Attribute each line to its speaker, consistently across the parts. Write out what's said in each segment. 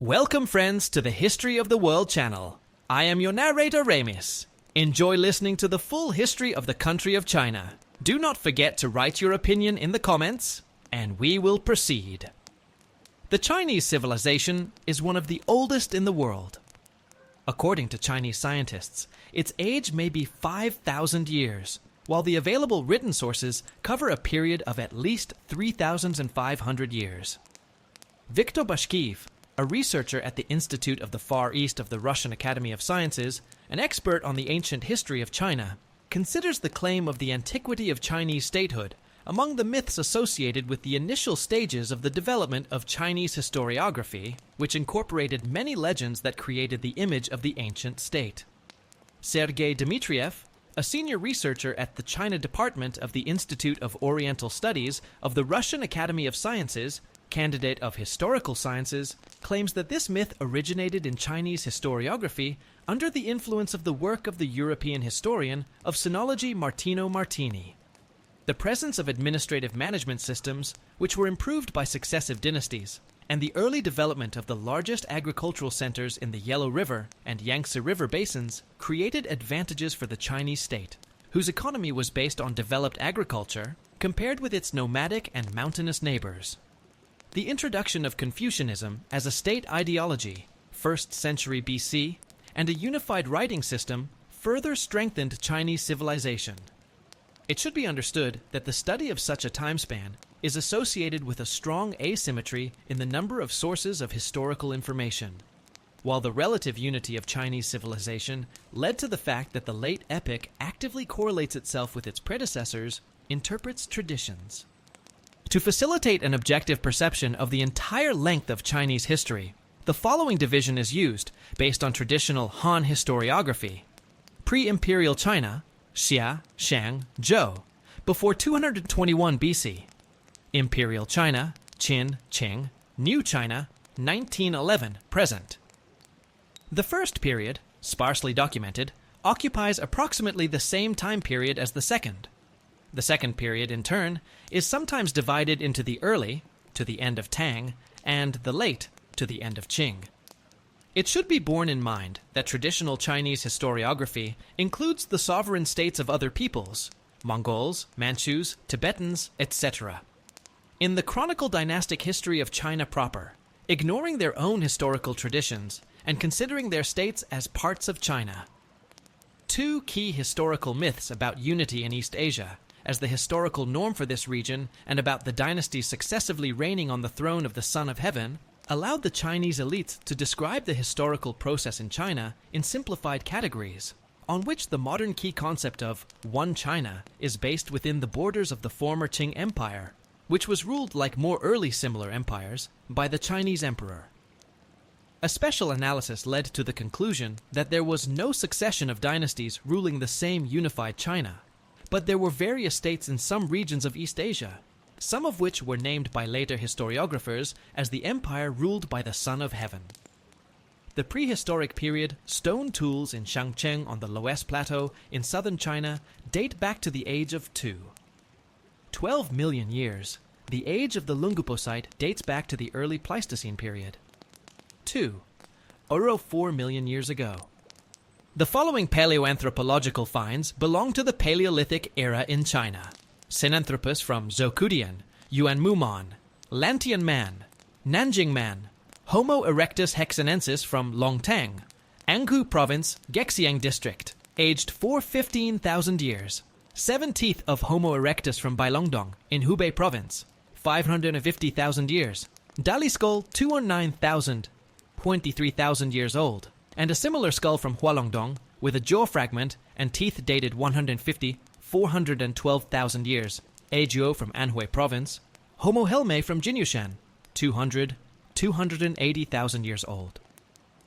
Speaker 1: Welcome, friends, to the History of the World channel. I am your narrator, Ramis. Enjoy listening to the full history of the country of China. Do not forget to write your opinion in the comments, and we will proceed. The Chinese civilization is one of the oldest in the world. According to Chinese scientists, its age may be 5,000 years, while the available written sources cover a period of at least 3,500 years. Viktor Bashkiv, a researcher at the Institute of the Far East of the Russian Academy of Sciences, an expert on the ancient history of China, considers the claim of the antiquity of Chinese statehood among the myths associated with the initial stages of the development of Chinese historiography, which incorporated many legends that created the image of the ancient state. Sergei Dmitriev, a senior researcher at the China Department of the Institute of Oriental Studies of the Russian Academy of Sciences, candidate of historical sciences, claims that this myth originated in Chinese historiography under the influence of the work of the European historian of sinology Martino Martini. The presence of administrative management systems, which were improved by successive dynasties, and the early development of the largest agricultural centers in the Yellow River and Yangtze River basins created advantages for the Chinese state, whose economy was based on developed agriculture compared with its nomadic and mountainous neighbors. The introduction of Confucianism as a state ideology, 1st century BC, and a unified writing system further strengthened Chinese civilization. It should be understood that the study of such a time span is associated with a strong asymmetry in the number of sources of historical information, while the relative unity of Chinese civilization led to the fact that the late epic actively correlates itself with its predecessors, interprets traditions. To facilitate an objective perception of the entire length of Chinese history, the following division is used based on traditional Han historiography. Pre-imperial China, Xia, Shang, Zhou, before 221 BC. Imperial China, Qin, Qing, New China, 1911, present. The first period, sparsely documented, occupies approximately the same time period as the second. The second period, in turn, is sometimes divided into the early, to the end of Tang, and the late, to the end of Qing. It should be borne in mind that traditional Chinese historiography includes the sovereign states of other peoples, Mongols, Manchus, Tibetans, etc. In the chronicle dynastic history of China proper, ignoring their own historical traditions and considering their states as parts of China. Two key historical myths about unity in East Asia as the historical norm for this region and about the dynasties successively reigning on the throne of the Son of Heaven allowed the Chinese elites to describe the historical process in China in simplified categories, on which the modern key concept of one China is based within the borders of the former Qing Empire, which was ruled like more early similar empires by the Chinese emperor. A special analysis led to the conclusion that there was no succession of dynasties ruling the same unified China, but there were various states in some regions of East Asia, some of which were named by later historiographers as the empire ruled by the Son of Heaven. The prehistoric period stone tools in Shangcheng on the Loess Plateau in southern China date back to the age of 12 million years. The age of the Lungupo site dates back to the early Pleistocene period. 4 million years ago. The following paleoanthropological finds belong to the Paleolithic era in China. Sinanthropus from Zhoukoudian, Yuanmumon, Lantian man, Nanjing man, Homo erectus hexenensis from Longtang, Ankou province, Gexiang district, aged 415,000 years. 7 teeth of Homo erectus from Bailongdong in Hubei province, 550,000 years. Dali skull 209,000, 23,000 years old, and a similar skull from Hualongdong with a jaw fragment and teeth dated 150, 412,000 years. Ejiu from Anhui province. Homo helme from Jinyushan, 200, 280,000 years old.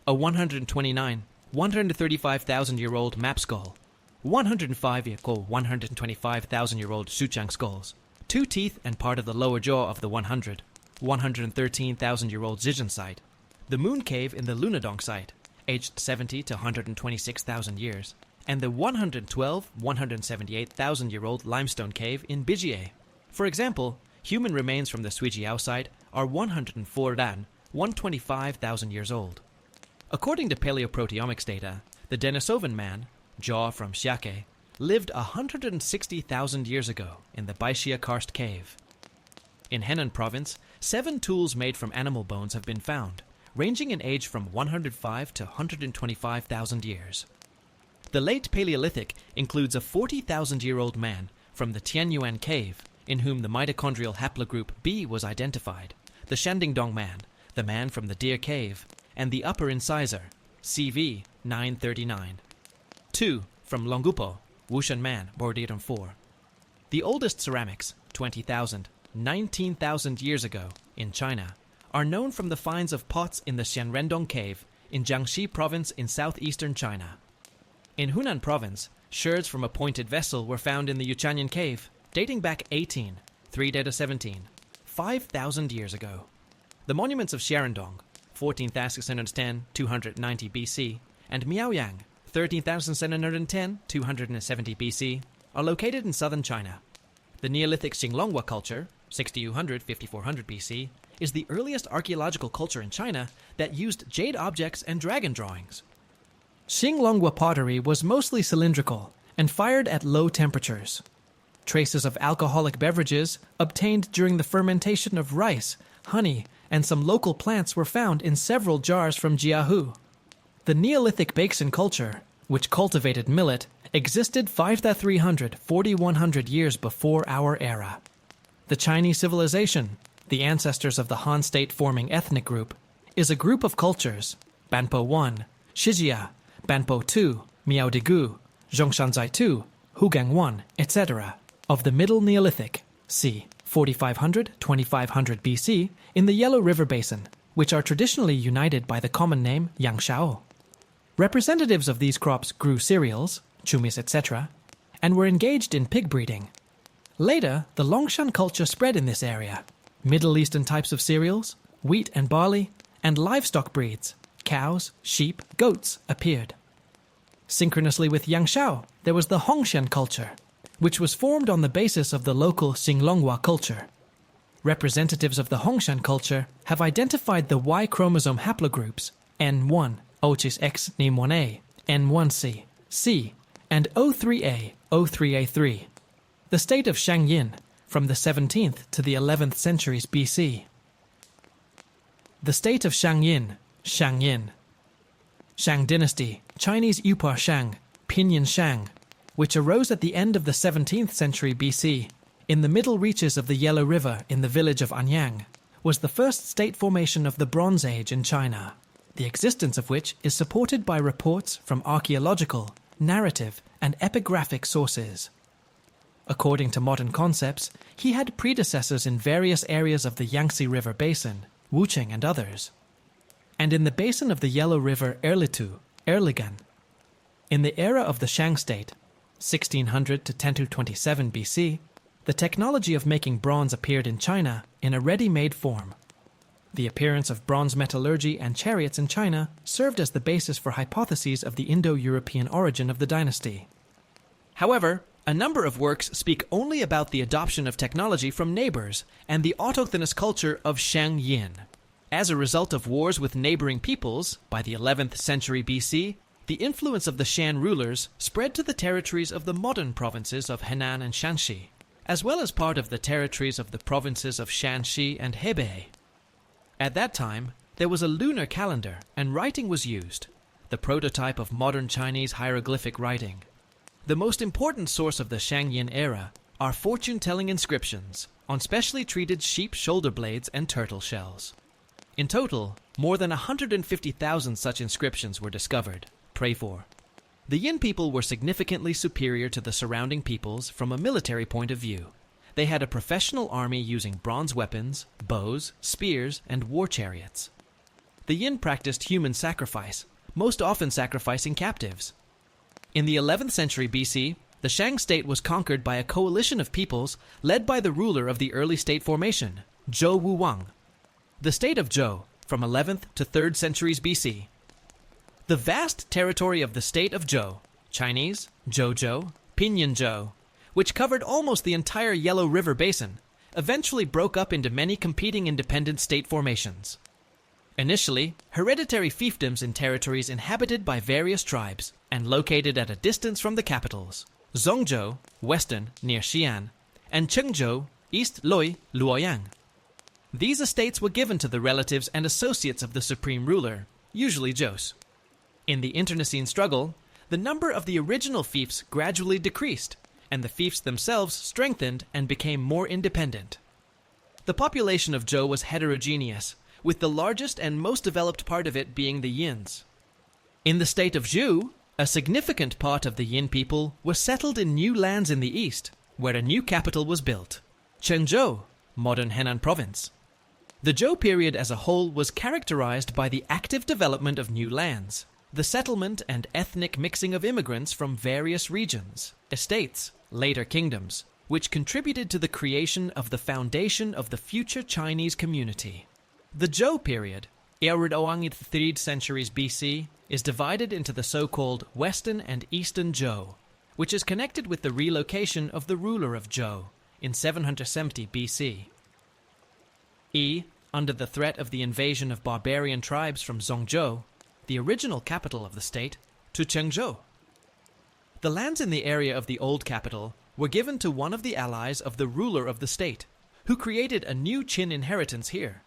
Speaker 1: A 129, 135,000-year-old map skull. 105 equal 125,000-year-old Suchang skulls. 2 teeth and part of the lower jaw of the 113,000-year-old Zhejiang site. The moon cave in the Lunadong site, aged 70 to 126,000 years. And the 178,000-year-old limestone cave in Bijie. For example, human remains from the Suijiao site are 104 dan, 125,000 years old. According to paleoproteomics data, the Denisovan man, Jaw from Xiake, lived 160,000 years ago in the Baixia Karst cave. In Henan province, 7 tools made from animal bones have been found, ranging in age from 105 to 125,000 years. The late Paleolithic includes a 40,000-year-old man from the Tianyuan cave, in whom the mitochondrial haplogroup B was identified, the Shandingdong man, the man from the Deer Cave, and the upper incisor, CV 939. 2 from Longupo, Wushan man, Bordiran 4. The oldest ceramics, 20,000, 19,000 years ago, in China, are known from the finds of pots in the Xianrendong cave in Jiangxi province in southeastern China. In Hunan province, sherds from a pointed vessel were found in the Yuchanyan cave, dating back 18, 3 to 17, 5,000 years ago. The monuments of Xiarendong, 14,610, 290 BC, and Miaoyang, 13,710, 270 BC, are located in southern China. The Neolithic Xinglongwa culture, 6200, 5400 BC, is the earliest archaeological culture in China that used jade objects and dragon drawings. Xinglongwa pottery was mostly cylindrical and fired at low temperatures. Traces of alcoholic beverages obtained during the fermentation of rice, honey, and some local plants were found in several jars from Jiahu. The Neolithic Baixin culture, which cultivated millet, existed 5,300 to 4,100 years before our era. The Chinese civilization, the ancestors of the Han state-forming ethnic group, is a group of cultures, Banpo 1, Shijia, Banpo 2, Miaodigu, Zhongshanzai 2, Hugang 1, etc., of the Middle Neolithic, c. 4,500–2,500 BC, in the Yellow River Basin, which are traditionally united by the common name Yangshao. Representatives of these crops grew cereals, chumis, etc., and were engaged in pig breeding. Later, the Longshan culture spread in this area. Middle Eastern types of cereals, wheat and barley, and livestock breeds, cows, sheep, goats, appeared. Synchronously with Yangshao, there was the Hongshan culture, which was formed on the basis of the local Xinglongwa culture. Representatives of the Hongshan culture have identified the Y chromosome haplogroups N1, Ochis X Nim1A, N1C, C, and O3A, O3A3. The state of Shangyin, from the 17th to the 11th centuries BC. The state of Shangyin, Shangyin. Shang dynasty, Chinese Yupar Shang, Pinyin Shang, which arose at the end of the 17th century BC, in the middle reaches of the Yellow River in the village of Anyang, was the first state formation of the Bronze Age in China, the existence of which is supported by reports from archaeological, narrative, and epigraphic sources. According to modern concepts, he had predecessors in various areas of the Yangtze River Basin, Wucheng and others, and in the basin of the Yellow River Erlitu, Erligan. In the era of the Shang state, 1600 to 1027 BC, the technology of making bronze appeared in China in a ready-made form. The appearance of bronze metallurgy and chariots in China served as the basis for hypotheses of the Indo-European origin of the dynasty. However, a number of works speak only about the adoption of technology from neighbors and the autochthonous culture of Shangyin. As a result of wars with neighboring peoples, by the 11th century BC, the influence of the Shan rulers spread to the territories of the modern provinces of Henan and Shanxi, as well as part of the territories of the provinces of Shanxi and Hebei. At that time, there was a lunar calendar and writing was used, the prototype of modern Chinese hieroglyphic writing. The most important source of the Shangyin era are fortune-telling inscriptions on specially treated sheep shoulder blades and turtle shells. In total, more than 150,000 such inscriptions were discovered. Pray for. The Yin people were significantly superior to the surrounding peoples from a military point of view. They had a professional army using bronze weapons, bows, spears, and war chariots. The Yin practiced human sacrifice, most often sacrificing captives. In the 11th century BC, the Shang state was conquered by a coalition of peoples led by the ruler of the early state formation, Zhou Wuwang. The state of Zhou, from 11th to 3rd centuries BC. The vast territory of the state of Zhou, Chinese, Zhouzhou, Pinyin-zhou, which covered almost the entire Yellow River Basin, eventually broke up into many competing independent state formations. Initially, hereditary fiefdoms in territories inhabited by various tribes and located at a distance from the capitals, Zhongzhou, western, near Xi'an, and Chengzhou, east Loi, Luoyang. These estates were given to the relatives and associates of the supreme ruler, usually Zhous. In the internecine struggle, the number of the original fiefs gradually decreased, and the fiefs themselves strengthened and became more independent. The population of Zhou was heterogeneous, with the largest and most developed part of it being the Yins. In the state of Zhou, a significant part of the Yin people was settled in new lands in the east, where a new capital was built, Chengzhou, modern Henan province. The Zhou period as a whole was characterized by the active development of new lands, the settlement and ethnic mixing of immigrants from various regions, estates, later kingdoms, which contributed to the creation of the foundation of the future Chinese community. The Zhou period, Erudawang 3rd centuries BC, is divided into the so-called Western and Eastern Zhou, which is connected with the relocation of the ruler of Zhou in 770 BC. Under the threat of the invasion of barbarian tribes from Zhongzhou, the original capital of the state, to Chengzhou. The lands in the area of the old capital were given to one of the allies of the ruler of the state, who created a new Qin inheritance here.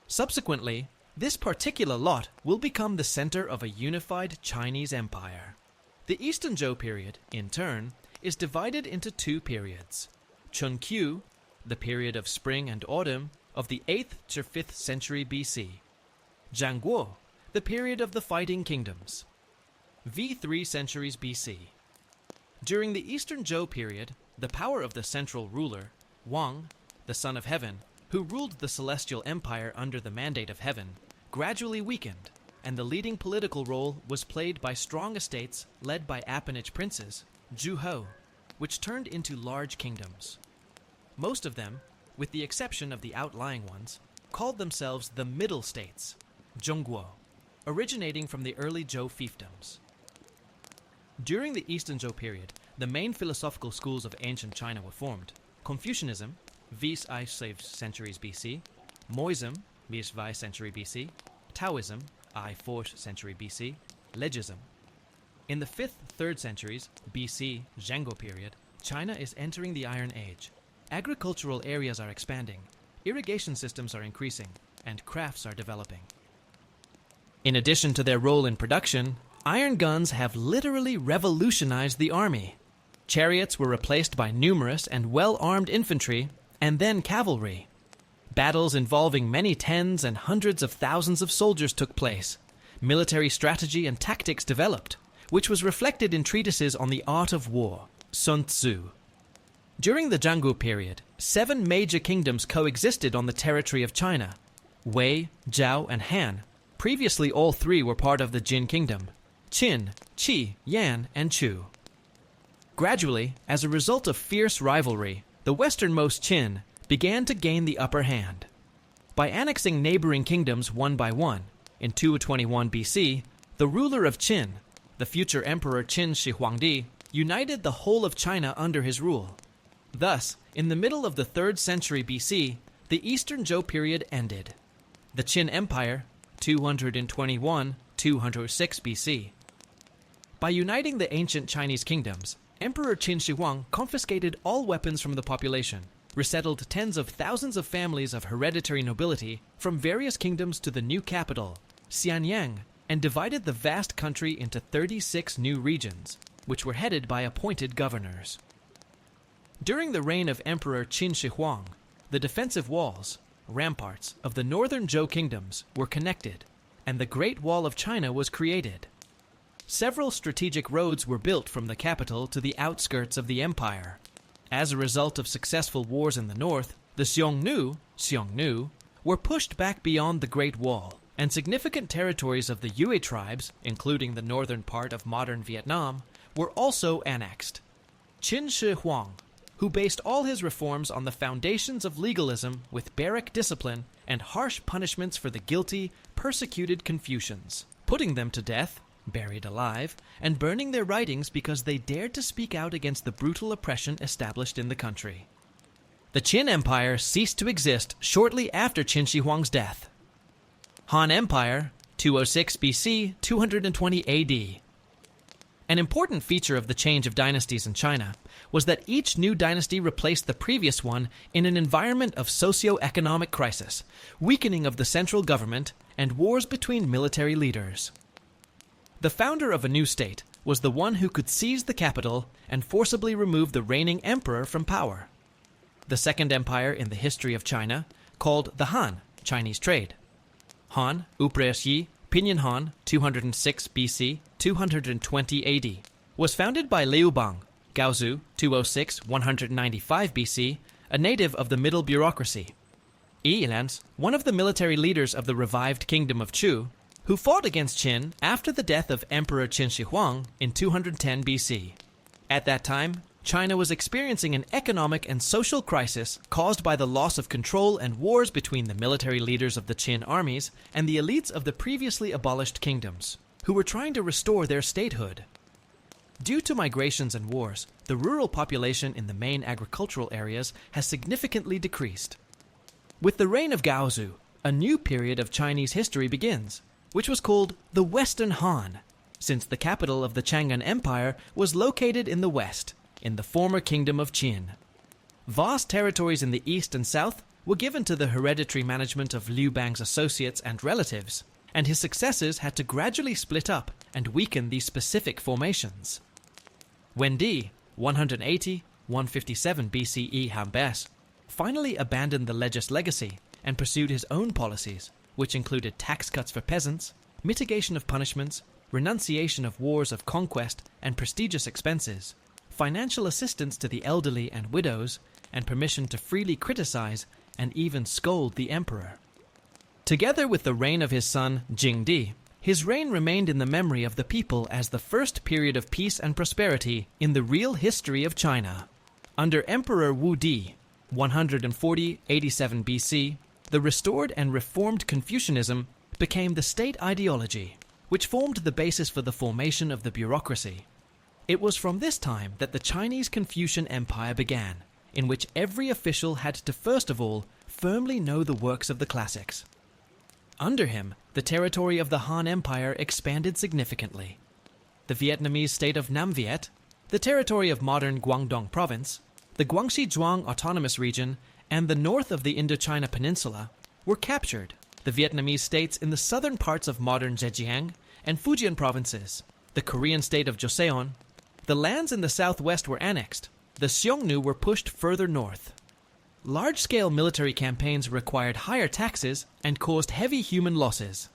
Speaker 1: Subsequently, this particular lot will become the center of a unified Chinese empire. The Eastern Zhou period, in turn, is divided into two periods. Chunqiu, the period of spring and autumn of the 8th to 5th century BC. Zhangguo, the period of the fighting kingdoms. V3 centuries BC. During the Eastern Zhou period, the power of the central ruler, Wang, the son of heaven, who ruled the celestial empire under the mandate of heaven, gradually weakened, and the leading political role was played by strong estates led by appanage princes, Zhuhou, which turned into large kingdoms. Most of them, with the exception of the outlying ones, called themselves the Middle States, Zhongguo, originating from the early Zhou fiefdoms. During the Eastern Zhou period, the main philosophical schools of ancient China were formed: Confucianism, V5 centuries BC, Moism, V5 century BC, Taoism, I4 century BC, Legism. In the 5th, 3rd centuries BC, Zhengguo period, China is entering the Iron Age. Agricultural areas are expanding, irrigation systems are increasing, and crafts are developing. In addition to their role in production, iron guns have literally revolutionized the army. Chariots were replaced by numerous and well-armed infantry, and then cavalry. Battles involving many tens and hundreds of thousands of soldiers took place. Military strategy and tactics developed, which was reflected in treatises on the art of war, Sun Tzu. During the Zhangguo period, 7 major kingdoms coexisted on the territory of China: Wei, Zhao, and Han. Previously, all 3 were part of the Jin kingdom: Qin, Qi, Yan, and Chu. Gradually, as a result of fierce rivalry, the westernmost Qin began to gain the upper hand. By annexing neighboring kingdoms one by one, in 221 BC, the ruler of Qin, the future emperor Qin Shi Huangdi, united the whole of China under his rule. Thus, in the middle of the 3rd century BC, the Eastern Zhou period ended. The Qin Empire, 221-206 BC. By uniting the ancient Chinese kingdoms, Emperor Qin Shi Huang confiscated all weapons from the population, resettled tens of thousands of families of hereditary nobility from various kingdoms to the new capital, Xianyang, and divided the vast country into 36 new regions, which were headed by appointed governors. During the reign of Emperor Qin Shi Huang, the defensive walls, ramparts, of the northern Zhou kingdoms were connected, and the Great Wall of China was created. Several strategic roads were built from the capital to the outskirts of the empire. As a result of successful wars in the north, the Xiongnu were pushed back beyond the Great Wall, and significant territories of the Yue tribes, including the northern part of modern Vietnam, were also annexed. Qin Shi Huang, who based all his reforms on the foundations of legalism with barrack discipline and harsh punishments for the guilty, persecuted Confucians, putting them to death, buried alive, and burning their writings because they dared to speak out against the brutal oppression established in the country. The Qin Empire ceased to exist shortly after Qin Shi Huang's death. Han Empire, 206 BC, 220 AD. An important feature of the change of dynasties in China was that each new dynasty replaced the previous one in an environment of socio-economic crisis, weakening of the central government, and wars between military leaders. The founder of a new state was the one who could seize the capital and forcibly remove the reigning emperor from power. The second empire in the history of China, called the Han, Chinese trade. Han, Upreshi, Pinyin Han, 206 BC, 220 AD, was founded by Liu Bang, Gaozu, 206, 195 BC, a native of the middle bureaucracy. Yi Ilan's, one of the military leaders of the revived kingdom of Chu, who fought against Qin after the death of Emperor Qin Shi Huang in 210 BC. At that time, China was experiencing an economic and social crisis caused by the loss of control and wars between the military leaders of the Qin armies and the elites of the previously abolished kingdoms, who were trying to restore their statehood. Due to migrations and wars, the rural population in the main agricultural areas has significantly decreased. With the reign of Gaozu, a new period of Chinese history begins, which was called the Western Han, since the capital of the Chang'an Empire was located in the west, in the former kingdom of Qin. Vast territories in the east and south were given to the hereditary management of Liu Bang's associates and relatives, and his successors had to gradually split up and weaken these specific formations. Wen Di, 180-157 BCE Hanbes, finally abandoned the Legis legacy and pursued his own policies, which included tax cuts for peasants, mitigation of punishments, renunciation of wars of conquest and prestigious expenses, financial assistance to the elderly and widows, and permission to freely criticize and even scold the emperor. Together with the reign of his son Jingdi, his reign remained in the memory of the people as the first period of peace and prosperity in the real history of China. Under Emperor Wu Di, 140-87 BC, the restored and reformed Confucianism became the state ideology, which formed the basis for the formation of the bureaucracy. It was from this time that the Chinese Confucian Empire began, in which every official had to first of all firmly know the works of the classics. Under him, the territory of the Han Empire expanded significantly. The Vietnamese state of Nam Viet, the territory of modern Guangdong province, the Guangxi Zhuang Autonomous Region, and the north of the Indochina Peninsula were captured, the Vietnamese states in the southern parts of modern Zhejiang and Fujian provinces, the Korean state of Joseon. The lands in the southwest were annexed. The Xiongnu were pushed further north. Large-scale military campaigns required higher taxes and caused heavy human losses.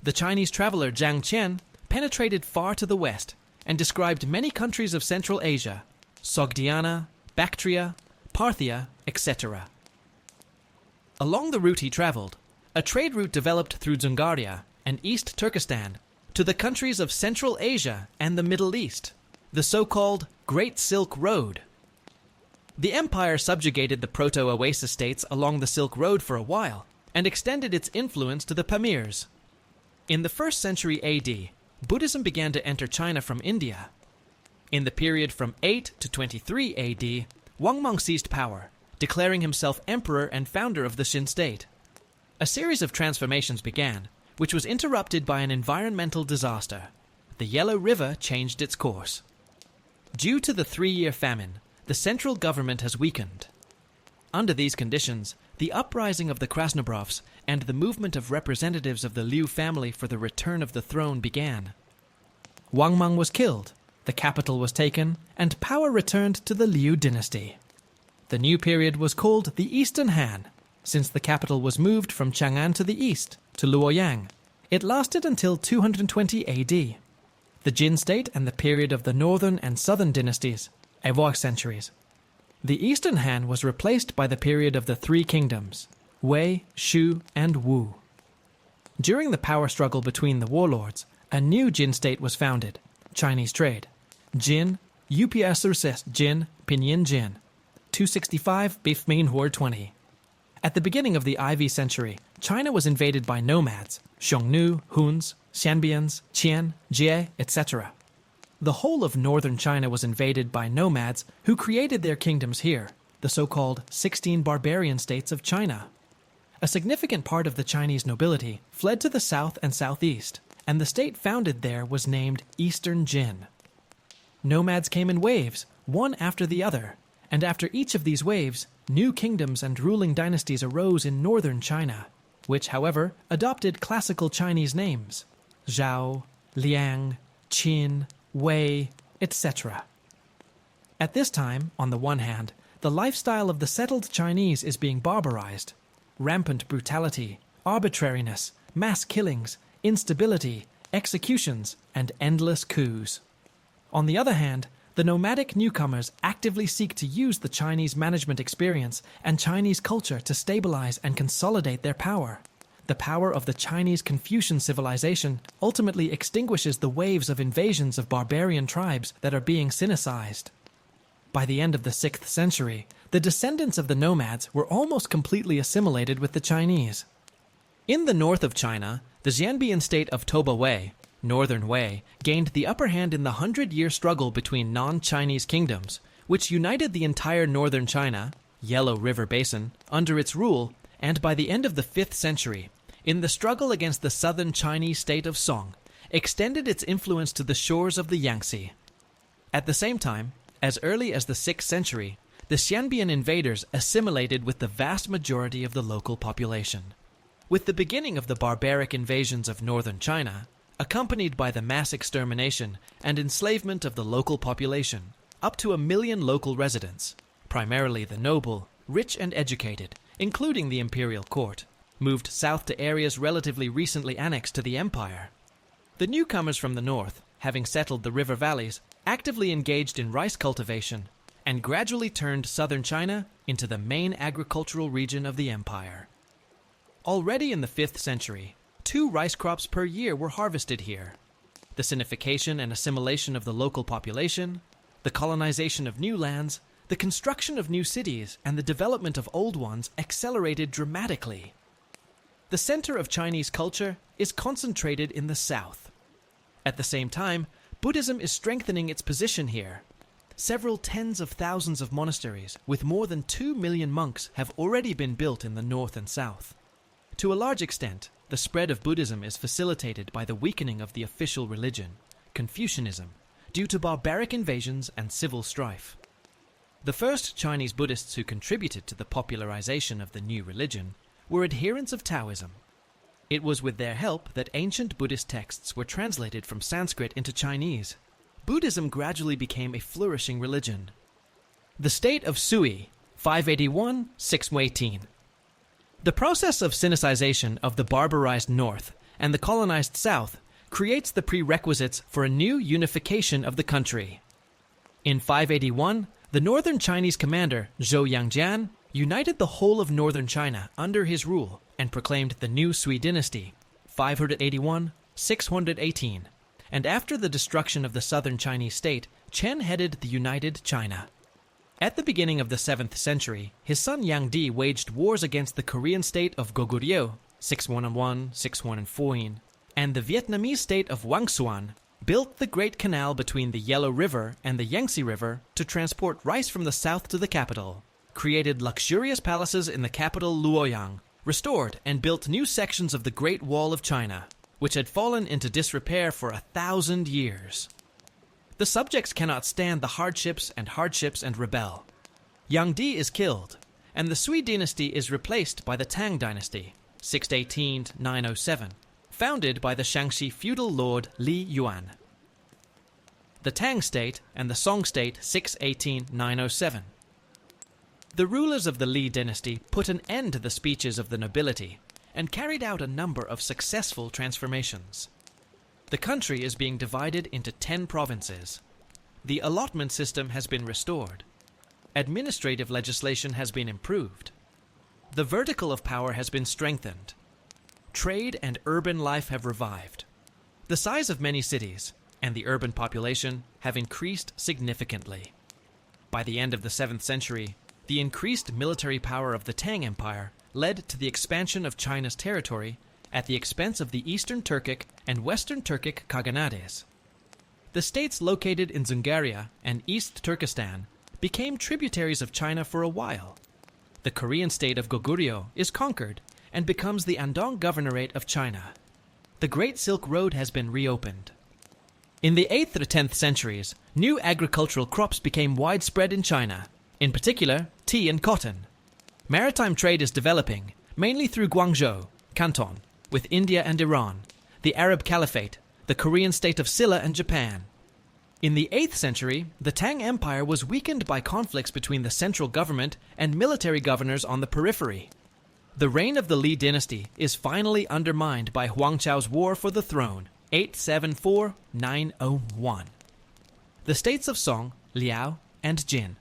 Speaker 1: The Chinese traveler Zhang Qian penetrated far to the west and described many countries of Central Asia, Sogdiana, Bactria, Parthia, etc. Along the route he traveled, a trade route developed through Dzungaria and East Turkestan to the countries of Central Asia and the Middle East, the so-called Great Silk Road. The empire subjugated the proto-oasis states along the Silk Road for a while and extended its influence to the Pamirs. In the 1st century AD, Buddhism began to enter China from India. In the period from 8 to 23 AD, Wang Mang seized power, declaring himself emperor and founder of the Xin state. A series of transformations began, which was interrupted by an environmental disaster. The Yellow River changed its course. Due to the 3-year famine, the central government has weakened. Under these conditions, the uprising of the Krasnobrovs and the movement of representatives of the Liu family for the return of the throne began. Wang Mang was killed, the capital was taken, and power returned to the Liu dynasty. The new period was called the Eastern Han, since the capital was moved from Chang'an to the east, to Luoyang. It lasted until 220 AD. The Jin state and the period of the northern and southern dynasties, evoke centuries. The Eastern Han was replaced by the period of the 3 kingdoms, Wei, Shu, and Wu. During the power struggle between the warlords, a new Jin state was founded, Chinese trade. Jin, UPSRS Jin, Pinyin Jin, 265 Bifmin Horde 20. At the beginning of the IV century, China was invaded by nomads, Xiongnu, Huns, Xianbians, Qian, Jie, etc. The whole of northern China was invaded by nomads who created their kingdoms here, the so-called 16 barbarian states of China. A significant part of the Chinese nobility fled to the south and southeast, and the state founded there was named Eastern Jin. Nomads came in waves, one after the other, and after each of these waves, new kingdoms and ruling dynasties arose in northern China, which, however, adopted classical Chinese names: Zhao, Liang, Qin, Wei, etc. At this time, on the one hand, the lifestyle of the settled Chinese is being barbarized. Rampant brutality, arbitrariness, mass killings, instability, executions, and endless coups. On the other hand, the nomadic newcomers actively seek to use the Chinese management experience and Chinese culture to stabilize and consolidate their power. The power of the Chinese Confucian civilization ultimately extinguishes the waves of invasions of barbarian tribes that are being Sinicized. By the end of the 6th century, the descendants of the nomads were almost completely assimilated with the Chinese. In the north of China, the Xianbian state of Toba Wei, Northern Wei, gained the upper hand in the 100-year struggle between non-Chinese kingdoms, which united the entire northern China, Yellow River Basin, under its rule, and by the end of the 5th century, in the struggle against the southern Chinese state of Song, extended its influence to the shores of the Yangtze. At the same time, as early as the 6th century, the Xianbian invaders assimilated with the vast majority of the local population. With the beginning of the barbaric invasions of northern China, accompanied by the mass extermination and enslavement of the local population, up to 1 million local residents, primarily the noble, rich and educated, including the imperial court, moved south to areas relatively recently annexed to the empire. The newcomers from the north, having settled the river valleys, actively engaged in rice cultivation and gradually turned southern China into the main agricultural region of the empire. Already in the 5th century, 2 rice crops per year were harvested here. The Sinification and assimilation of the local population, the colonization of new lands, the construction of new cities, and the development of old ones accelerated dramatically. The center of Chinese culture is concentrated in the south. At the same time, Buddhism is strengthening its position here. Several tens of thousands of monasteries with more than 2 million monks have already been built in the north and south. To a large extent, the spread of Buddhism is facilitated by the weakening of the official religion, Confucianism, due to barbaric invasions and civil strife. The first Chinese Buddhists who contributed to the popularization of the new religion were adherents of Taoism. It was with their help that ancient Buddhist texts were translated from Sanskrit into Chinese. Buddhism gradually became a flourishing religion. The state of Sui, 581-618. The process of Sinicization of the barbarized north and the colonized south creates the prerequisites for a new unification of the country. In 581, the northern Chinese commander Zhou Yangjian united the whole of northern China under his rule and proclaimed the new Sui dynasty, 581-618, and after the destruction of the southern Chinese state, Chen headed the united China. At the beginning of the 7th century, his son Yang Di waged wars against the Korean state of Goguryeo, 611-614, and the Vietnamese state of Wangsuan, built the Great Canal between the Yellow River and the Yangtze River to transport rice from the south to the capital, created luxurious palaces in the capital Luoyang, restored and built new sections of the Great Wall of China, which had fallen into disrepair for 1,000 years. The subjects cannot stand the hardships and rebel. Yang Di is killed, and the Sui dynasty is replaced by the Tang dynasty, 618-907, founded by the Shaanxi feudal lord Li Yuan. The Tang state and the Song state, 618-907. The rulers of the Li dynasty put an end to the speeches of the nobility and carried out a number of successful transformations. The country is being divided into 10 provinces. The allotment system has been restored. Administrative legislation has been improved. The vertical of power has been strengthened. Trade and urban life have revived. The size of many cities and the urban population have increased significantly. By the end of the 7th century, the increased military power of the Tang Empire led to the expansion of China's territory at the expense of the Eastern Turkic and Western Turkic Khaganate. The states located in Dzungaria and East Turkestan became tributaries of China for a while. The Korean state of Goguryeo is conquered, and becomes the Andong Governorate of China. The Great Silk Road has been reopened. In the 8th to 10th centuries, new agricultural crops became widespread in China, in particular tea and cotton. Maritime trade is developing, mainly through Guangzhou, Canton, with India and Iran, the Arab Caliphate, the Korean state of Silla and Japan. In the 8th century, the Tang Empire was weakened by conflicts between the central government and military governors on the periphery. The reign of the Li dynasty is finally undermined by Huangchao's war for the throne, 874-901. The states of Song, Liao, and Jin,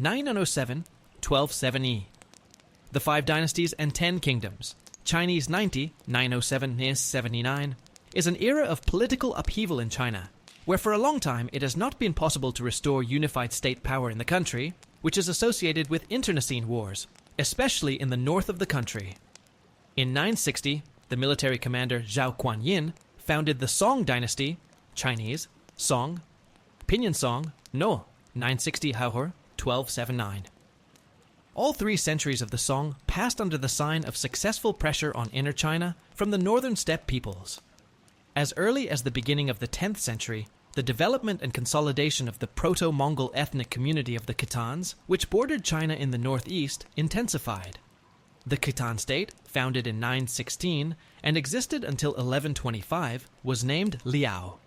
Speaker 1: 907-1270. The 5 dynasties and 10 kingdoms, Chinese 90, 907-79, is an era of political upheaval in China, where for a long time it has not been possible to restore unified state power in the country, which is associated with internecine wars, especially in the north of the country. In 960, the military commander Zhao Kuan-yin founded the Song dynasty, Chinese, Song, Pinyin Song, No, 960 Haohe, 1279. All 3 centuries of the Song passed under the sign of successful pressure on inner China from the northern steppe peoples. As early as the beginning of the 10th century, the development and consolidation of the Proto-Mongol ethnic community of the Khitans, which bordered China in the northeast, intensified. The Khitan state, founded in 916 and existed until 1125, was named Liao.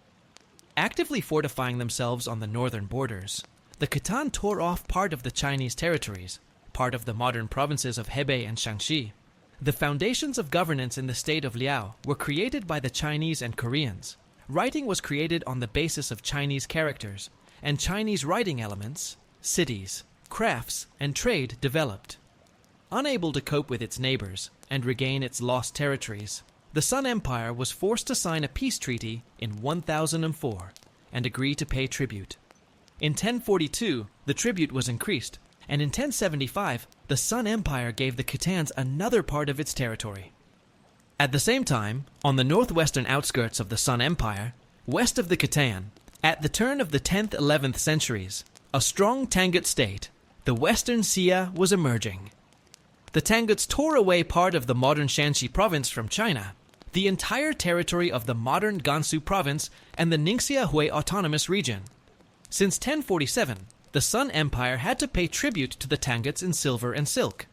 Speaker 1: Actively fortifying themselves on the northern borders, the Khitan tore off part of the Chinese territories, part of the modern provinces of Hebei and Shaanxi. The foundations of governance in the state of Liao were created by the Chinese and Koreans. Writing was created on the basis of Chinese characters, and Chinese writing elements, cities, crafts, and trade developed. Unable to cope with its neighbors and regain its lost territories, the Sun Empire was forced to sign a peace treaty in 1004 and agree to pay tribute. In 1042, the tribute was increased, and in 1075, the Sun Empire gave the Khitans another part of its territory. At the same time, on the northwestern outskirts of the Sun Empire, west of the Khitan, at the turn of the 10th-11th centuries, a strong Tangut state, the Western Xia, was emerging. The Tanguts tore away part of the modern Shanxi province from China, the entire territory of the modern Gansu province and the Ningxia Hui autonomous region. Since 1047, the Sun Empire had to pay tribute to the Tanguts in silver and silk.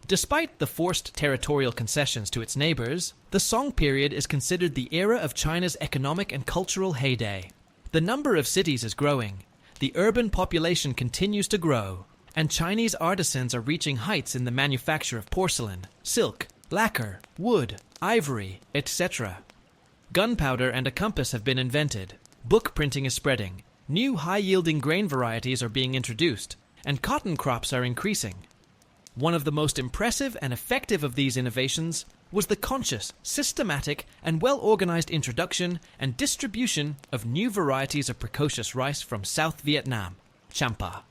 Speaker 1: Despite the forced territorial concessions to its neighbors, the Song period is considered the era of China's economic and cultural heyday. The number of cities is growing, the urban population continues to grow, and Chinese artisans are reaching heights in the manufacture of porcelain, silk, lacquer, wood, ivory, etc. Gunpowder and a compass have been invented, book printing is spreading, new high-yielding grain varieties are being introduced, and cotton crops are increasing. One of the most impressive and effective of these innovations was the conscious, systematic, and well-organized introduction and distribution of new varieties of precocious rice from South Vietnam, Champa.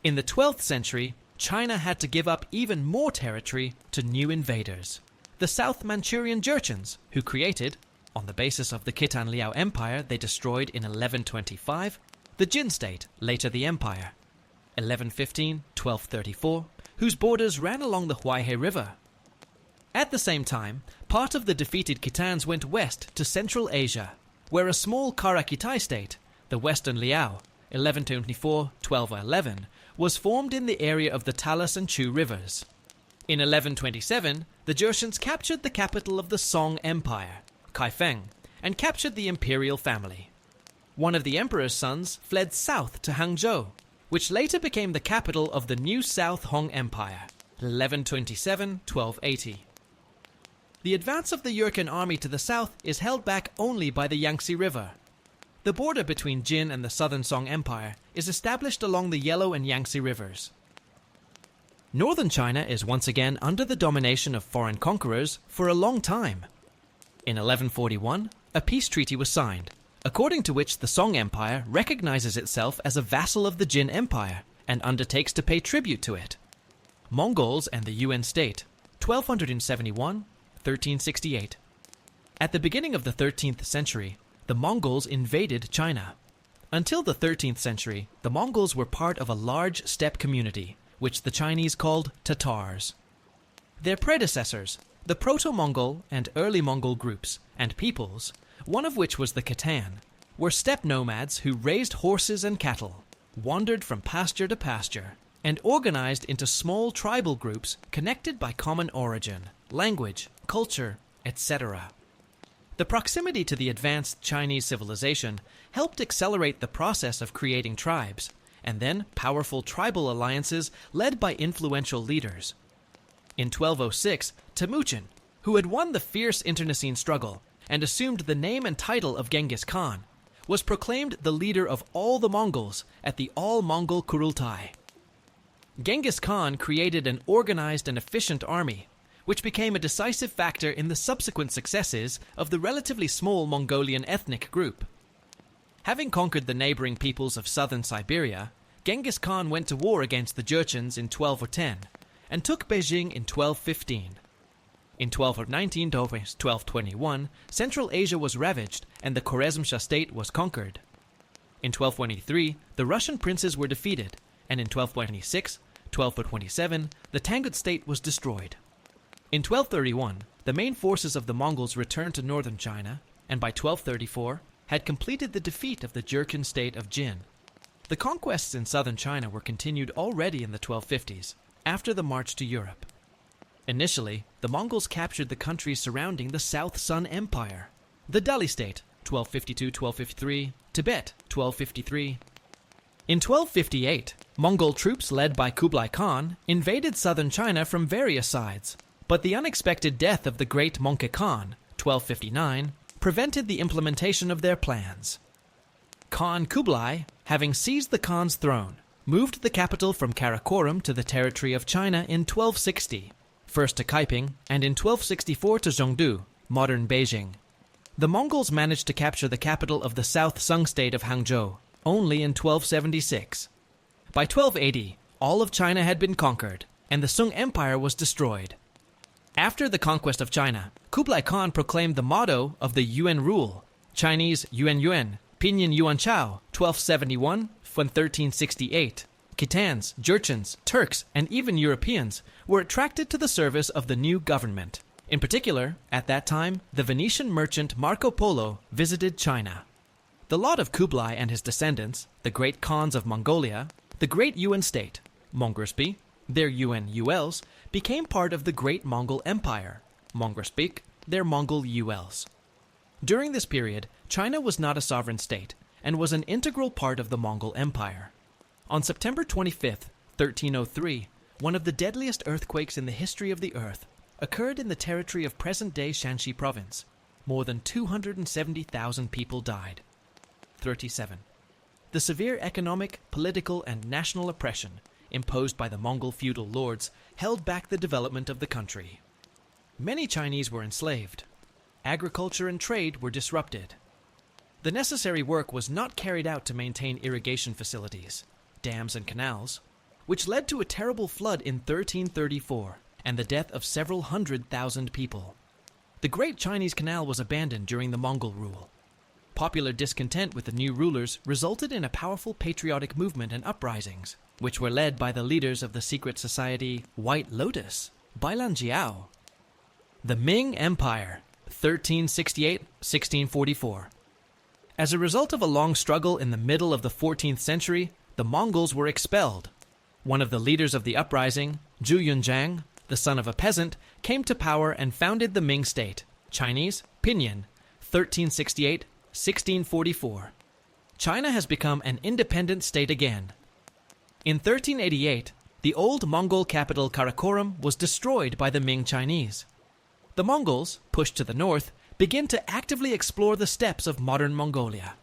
Speaker 1: In the 12th century, China had to give up even more territory to new invaders, the South Manchurian Jurchens, who created, on the basis of the Khitan Liao Empire they destroyed in 1125, the Jin state, later the Empire, 1115-1234, whose borders ran along the Huaihe River. At the same time, part of the defeated Khitans went west to Central Asia, where a small Karakitai state, the Western Liao, 1124-1211, was formed in the area of the Talas and Chu rivers. In 1127, the Jurchens captured the capital of the Song Empire, Kaifeng, and captured the imperial family. One of the emperor's sons fled south to Hangzhou, which later became the capital of the new South Hong Empire, 1127-1280. The advance of the Jurchen army to the south is held back only by the Yangtze River. The border between Jin and the southern Song Empire is established along the Yellow and Yangtze rivers. Northern China is once again under the domination of foreign conquerors for a long time. In 1141, a peace treaty was signed, according to which the Song Empire recognizes itself as a vassal of the Jin Empire and undertakes to pay tribute to it. Mongols and the Yuan state, 1271-1368. At the beginning of the 13th century, the Mongols invaded China. Until the 13th century, the Mongols were part of a large steppe community, which the Chinese called Tatars. Their predecessors, The Proto-Mongol and early Mongol groups and peoples, one of which was the Khitan, were steppe nomads who raised horses and cattle, wandered from pasture to pasture, and organized into small tribal groups connected by common origin, language, culture, etc. The proximity to the advanced Chinese civilization helped accelerate the process of creating tribes, and then powerful tribal alliances led by influential leaders. In 1206, Temujin, who had won the fierce internecine struggle and assumed the name and title of Genghis Khan, was proclaimed the leader of all the Mongols at the All-Mongol Kurultai. Genghis Khan created an organized and efficient army, which became a decisive factor in the subsequent successes of the relatively small Mongolian ethnic group. Having conquered the neighboring peoples of southern Siberia, Genghis Khan went to war against the Jurchens in 1210 and took Beijing in 1215. In 1219 to 1221, Central Asia was ravaged and the Khwarezmsha state was conquered. In 1223, the Russian princes were defeated, and in 1226, 1227, the Tangut state was destroyed. In 1231, the main forces of the Mongols returned to northern China, and by 1234, had completed the defeat of the Jurchen state of Jin. The conquests in southern China were continued already in the 1250s, after the march to Europe. Initially, the Mongols captured the countries surrounding the South Sun Empire, the Dali state, 1252-1253, Tibet, 1253. In 1258, Mongol troops led by Kublai Khan invaded southern China from various sides, but the unexpected death of the great Möngke Khan, 1259, prevented the implementation of their plans. Khan Kublai, having seized the Khan's throne, moved the capital from Karakoram to the territory of China in 1260, first to Kaiping, and in 1264 to Zhongdu, modern Beijing. The Mongols managed to capture the capital of the South Sung state of Hangzhou only in 1276. By 1280, all of China had been conquered, and the Sung Empire was destroyed. After the conquest of China, Kublai Khan proclaimed the motto of the Yuan rule, Chinese Yuan Yuan, Pinyin Yuan Chao, 1271 from 1368. Khitans, Jurchens, Turks, and even Europeans were attracted to the service of the new government. In particular, at that time, the Venetian merchant Marco Polo visited China. The lot of Kublai and his descendants, the great Khans of Mongolia, the great Yuan state, Mongorspi, their Yuan Yuels, became part of the Great Mongol Empire, Mongorspeak, their Mongol Yuels. During this period, China was not a sovereign state and was an integral part of the Mongol Empire. On September 25, 1303, one of the deadliest earthquakes in the history of the Earth occurred in the territory of present-day Shanxi province. More than 270,000 people died. 37. The severe economic, political, and national oppression imposed by the Mongol feudal lords held back the development of the country. Many Chinese were enslaved. Agriculture and trade were disrupted. The necessary work was not carried out to maintain irrigation facilities, dams and canals, which led to a terrible flood in 1334 and the death of several 100,000 people. The Great Chinese Canal was abandoned during the Mongol rule. Popular discontent with the new rulers resulted in a powerful patriotic movement and uprisings, which were led by the leaders of the secret society White Lotus, Bailan Jiao. The Ming Empire, 1368-1644. As a result of a long struggle in the middle of the 14th century, the Mongols were expelled. One of the leaders of the uprising, Zhu Yunjiang, the son of a peasant, came to power and founded the Ming state, Chinese, Pinyin, 1368-1644. China has become an independent state again. In 1388, the old Mongol capital Karakoram was destroyed by the Ming Chinese. The Mongols, pushed to the north, begin to actively explore the steppes of modern Mongolia.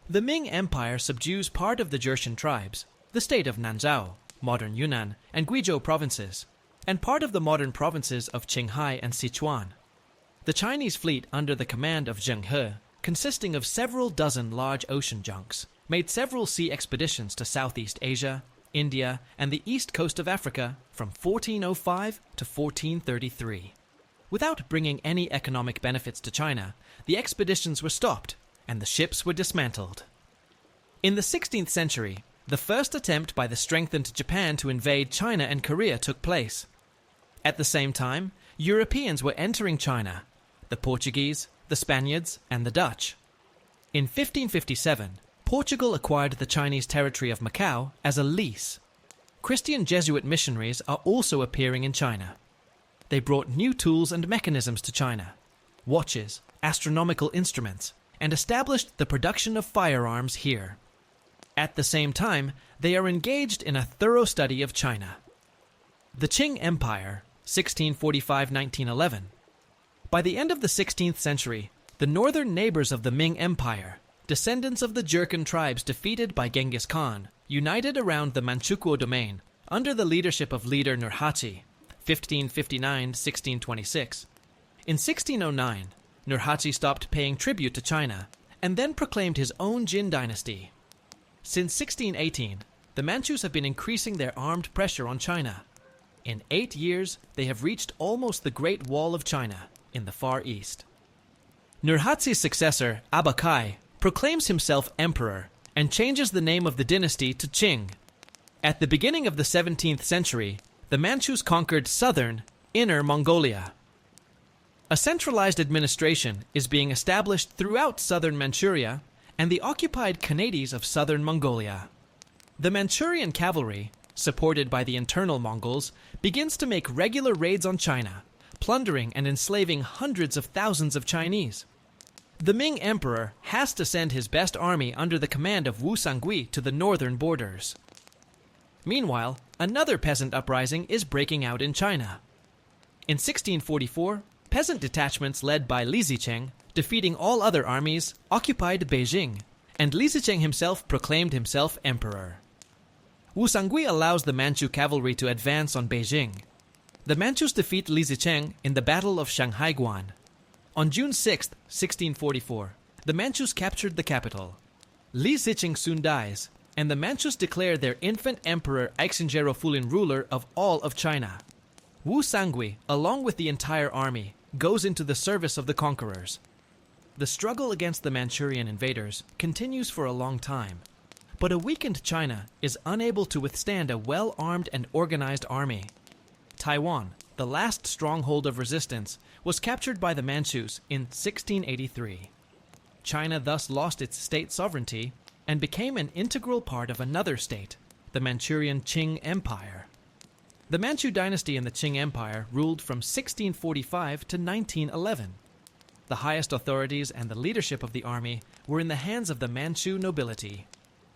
Speaker 1: The Ming Empire subdues part of the Jurchen tribes, the state of Nanzhao, modern Yunnan, and Guizhou provinces, and part of the modern provinces of Qinghai and Sichuan. The Chinese fleet under the command of Zheng He, consisting of several dozen large ocean junks, made several sea expeditions to Southeast Asia, India, and the east coast of Africa from 1405 to 1433. Without bringing any economic benefits to China, the expeditions were stopped and the ships were dismantled. In the 16th century, the first attempt by the strengthened Japan to invade China and Korea took place. At the same time, Europeans were entering China: the Portuguese, the Spaniards, and the Dutch. In 1557, Portugal acquired the Chinese territory of Macau as a lease. Christian Jesuit missionaries are also appearing in China. They brought new tools and mechanisms to China: watches, astronomical instruments, and established the production of firearms here. At the same time, they are engaged in a thorough study of China. The Qing Empire, 1645–1911. By the end of the 16th century, the northern neighbors of the Ming Empire, descendants of the Jurchen tribes defeated by Genghis Khan, united around the Manchukuo domain under the leadership of leader Nurhaci, 1559–1626. In 1609, Nurhaci stopped paying tribute to China and then proclaimed his own Jin dynasty. Since 1618, the Manchus have been increasing their armed pressure on China. In 8 years, they have reached almost the Great Wall of China in the Far East. Nurhaci's successor, Abakai, proclaims himself emperor and changes the name of the dynasty to Qing. At the beginning of the 17th century, the Manchus conquered southern, Inner Mongolia. A centralized administration is being established throughout southern Manchuria and the occupied Khanate of southern Mongolia. The Manchurian cavalry, supported by the internal Mongols, begins to make regular raids on China, plundering and enslaving hundreds of thousands of Chinese. The Ming Emperor has to send his best army under the command of Wu Sangui to the northern borders. Meanwhile, another peasant uprising is breaking out in China. In 1644, peasant detachments led by Li Zicheng, defeating all other armies, occupied Beijing, and Li Zicheng himself proclaimed himself emperor. Wu Sangui allows the Manchu cavalry to advance on Beijing. The Manchus defeat Li Zicheng in the Battle of Shanghai-Guan. On June 6, 1644, the Manchus captured the capital. Li Zicheng soon dies, and the Manchus declare their infant emperor Aixingero Fulin ruler of all of China. Wu Sangui, along with the entire army, goes into the service of the conquerors. The struggle against the Manchurian invaders continues for a long time, but a weakened China is unable to withstand a well-armed and organized army. Taiwan, the last stronghold of resistance, was captured by the Manchus in 1683. China thus lost its state sovereignty and became an integral part of another state, the Manchurian Qing Empire. The Manchu dynasty in the Qing Empire ruled from 1645 to 1911. The highest authorities and the leadership of the army were in the hands of the Manchu nobility.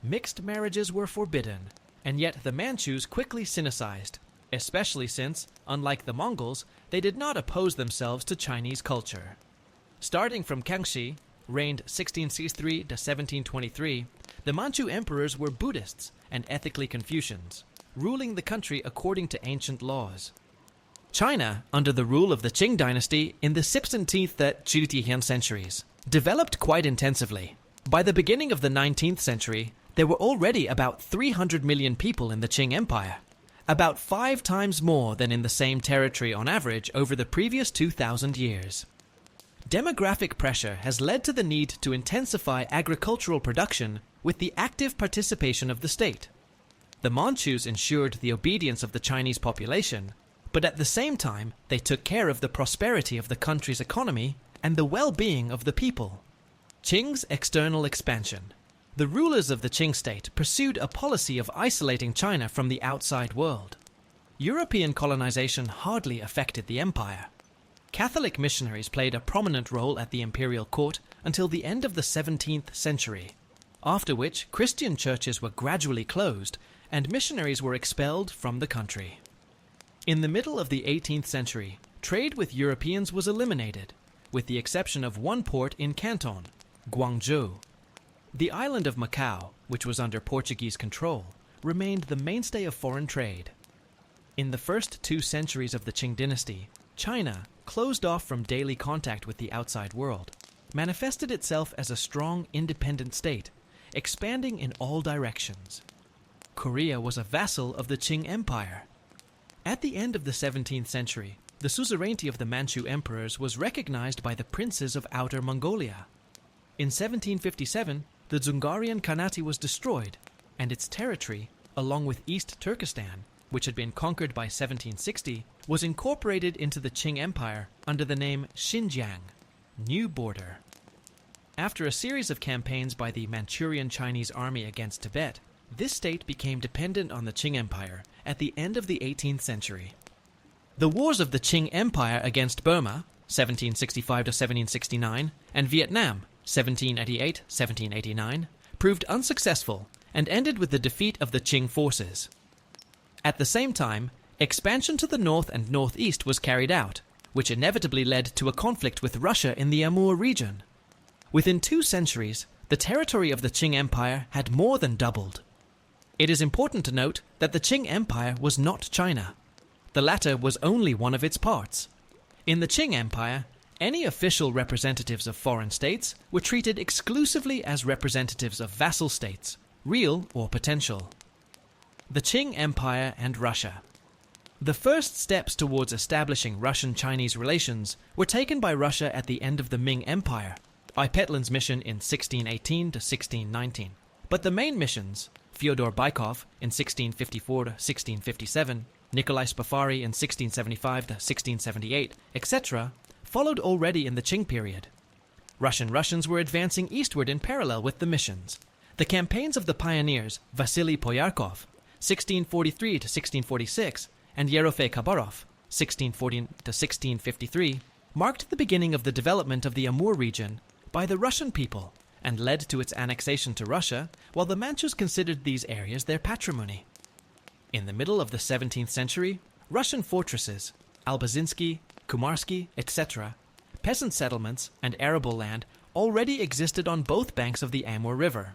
Speaker 1: Mixed marriages were forbidden, and yet the Manchus quickly Sinicized, especially since, unlike the Mongols, they did not oppose themselves to Chinese culture. Starting from Kangxi, reigned 1663 to 1723, the Manchu emperors were Buddhists and ethically Confucians, ruling the country according to ancient laws. China, under the rule of the Qing dynasty in the 16th to 17th centuries, developed quite intensively. By the beginning of the 19th century, there were already about 300 million people in the Qing Empire, about 5 times more than in the same territory on average over the previous 2,000 years. Demographic pressure has led to the need to intensify agricultural production with the active participation of the state. The Manchus ensured the obedience of the Chinese population, but at the same time they took care of the prosperity of the country's economy and the well-being of the people. Qing's external expansion. The rulers of the Qing state pursued a policy of isolating China from the outside world. European colonization hardly affected the empire. Catholic missionaries played a prominent role at the imperial court until the end of the 17th century, after which Christian churches were gradually closed and missionaries were expelled from the country. In the middle of the 18th century, trade with Europeans was eliminated, with the exception of one port in Canton, Guangzhou. The island of Macau, which was under Portuguese control, remained the mainstay of foreign trade. In the first 2 centuries of the Qing dynasty, China, closed off from daily contact with the outside world, manifested itself as a strong, independent state, expanding in all directions. Korea was a vassal of the Qing Empire. At the end of the 17th century, the suzerainty of the Manchu emperors was recognized by the princes of Outer Mongolia. In 1757, the Dzungarian Khanate was destroyed, and its territory, along with East Turkestan, which had been conquered by 1760, was incorporated into the Qing Empire under the name Xinjiang, New Border. After a series of campaigns by the Manchurian Chinese army against Tibet, this state became dependent on the Qing Empire at the end of the 18th century. The wars of the Qing Empire against Burma, 1765 to 1769, and Vietnam, 1788-1789, proved unsuccessful and ended with the defeat of the Qing forces. At the same time, expansion to the north and northeast was carried out, which inevitably led to a conflict with Russia in the Amur region. Within 2 centuries, the territory of the Qing Empire had more than doubled. It is important to note that the Qing Empire was not China. The latter was only one of its parts. In the Qing Empire, any official representatives of foreign states were treated exclusively as representatives of vassal states, real or potential. The Qing Empire and Russia. The first steps towards establishing Russian-Chinese relations were taken by Russia at the end of the Ming Empire, by Petlin's mission in 1618 to 1619. But the main missions, Fyodor Bykov in 1654 to 1657, Nikolai Spafari in 1675 to 1678, etc., followed already in the Qing period. Russians were advancing eastward in parallel with the missions. The campaigns of the pioneers Vasily Poyarkov, 1643 to 1646, and Yerofey Khabarov, 1640 to 1653, marked the beginning of the development of the Amur region by the Russian people and led to its annexation to Russia, while the Manchus considered these areas their patrimony. In the middle of the 17th century, Russian fortresses, Albazinsky, Kumarsky, etc., peasant settlements, and arable land already existed on both banks of the Amur River.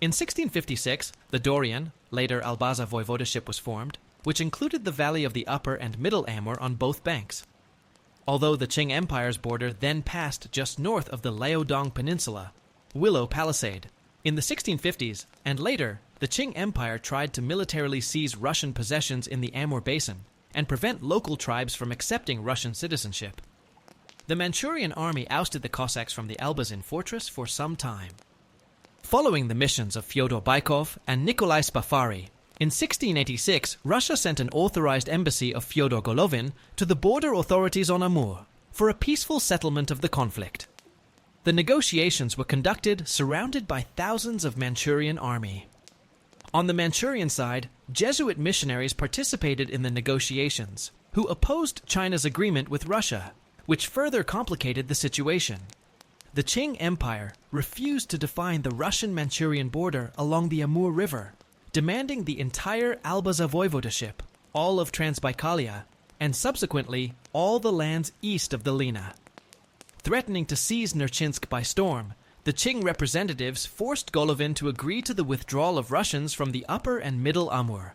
Speaker 1: In 1656, the Dorian, later Albaza voivodeship was formed, which included the valley of the upper and middle Amur on both banks. Although the Qing Empire's border then passed just north of the Liaodong Peninsula, Willow Palisade. In the 1650s, and later, the Qing Empire tried to militarily seize Russian possessions in the Amur Basin and prevent local tribes from accepting Russian citizenship. The Manchurian army ousted the Cossacks from the Albazin fortress for some time. Following the missions of Fyodor Bykov and Nikolai Spafari, in 1686, Russia sent an authorized embassy of Fyodor Golovin to the border authorities on Amur for a peaceful settlement of the conflict. The negotiations were conducted surrounded by thousands of Manchurian army. On the Manchurian side, Jesuit missionaries participated in the negotiations, who opposed China's agreement with Russia, which further complicated the situation. The Qing Empire refused to define the Russian-Manchurian border along the Amur River, demanding the entire Albaza voivodeship, all of Transbaikalia, and subsequently all the lands east of the Lena. Threatening to seize Nerchinsk by storm, the Qing representatives forced Golovin to agree to the withdrawal of Russians from the upper and middle Amur.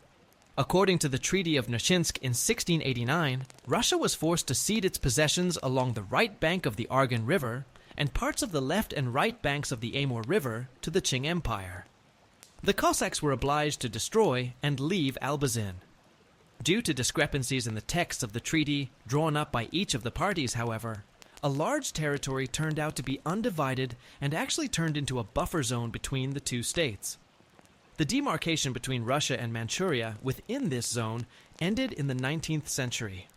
Speaker 1: According to the Treaty of Nerchinsk in 1689, Russia was forced to cede its possessions along the right bank of the Argun River and parts of the left and right banks of the Amur River to the Qing Empire. The Cossacks were obliged to destroy and leave Albazin. Due to discrepancies in the texts of the treaty drawn up by each of the parties, however, a large territory turned out to be undivided and actually turned into a buffer zone between the two states. The demarcation between Russia and Manchuria within this zone ended in the 19th century.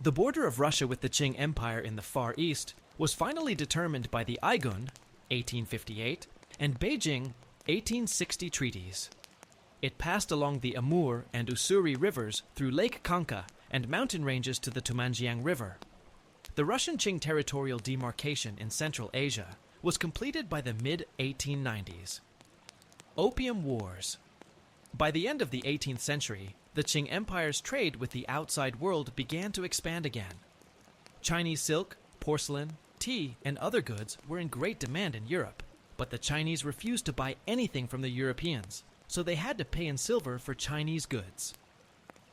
Speaker 1: The border of Russia with the Qing Empire in the Far East was finally determined by the Aigun, 1858, and Beijing, 1860 treaties. It passed along the Amur and Ussuri rivers through Lake Kanka and mountain ranges to the Tumanjiang River. The Russian-Qing territorial demarcation in Central Asia was completed by the mid-1890s. Opium Wars. By the end of the 18th century, the Qing Empire's trade with the outside world began to expand again. Chinese silk, porcelain, tea, and other goods were in great demand in Europe, but the Chinese refused to buy anything from the Europeans, so they had to pay in silver for Chinese goods.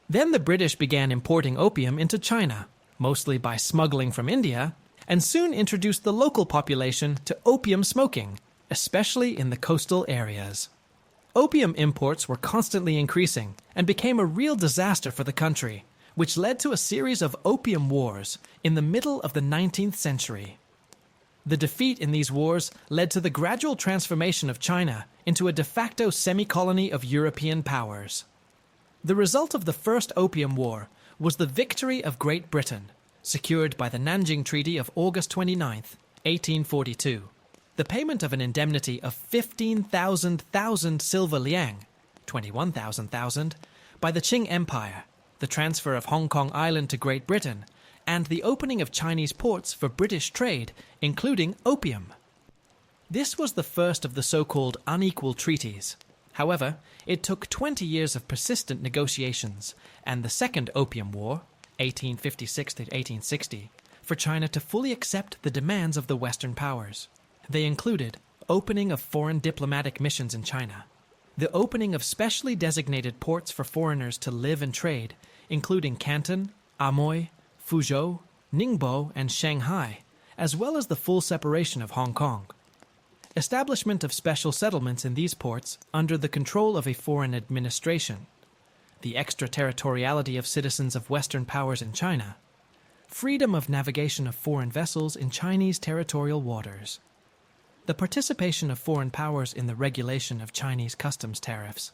Speaker 1: Then the British began importing opium into China, mostly by smuggling from India, and soon introduced the local population to opium smoking, especially in the coastal areas. Opium imports were constantly increasing and became a real disaster for the country, which led to a series of opium wars in the middle of the 19th century. The defeat in these wars led to the gradual transformation of China into a de facto semi-colony of European powers. The result of the First Opium War was the victory of Great Britain, secured by the Nanjing Treaty of August 29, 1842. The payment of an indemnity of 15,000 silver liang, 21,000, by the Qing Empire, the transfer of Hong Kong Island to Great Britain, and the opening of Chinese ports for British trade, including opium. This was the first of the so-called unequal treaties. However, it took 20 years of persistent negotiations and the Second Opium War, 1856 to 1860, for China to fully accept the demands of the Western powers. They included opening of foreign diplomatic missions in China, the opening of specially designated ports for foreigners to live and trade, including Canton, Amoy, Fuzhou, Ningbo, and Shanghai, as well as the full separation of Hong Kong. Establishment of special settlements in these ports under the control of a foreign administration. The extraterritoriality of citizens of Western powers in China. Freedom of navigation of foreign vessels in Chinese territorial waters. The participation of foreign powers in the regulation of Chinese customs tariffs.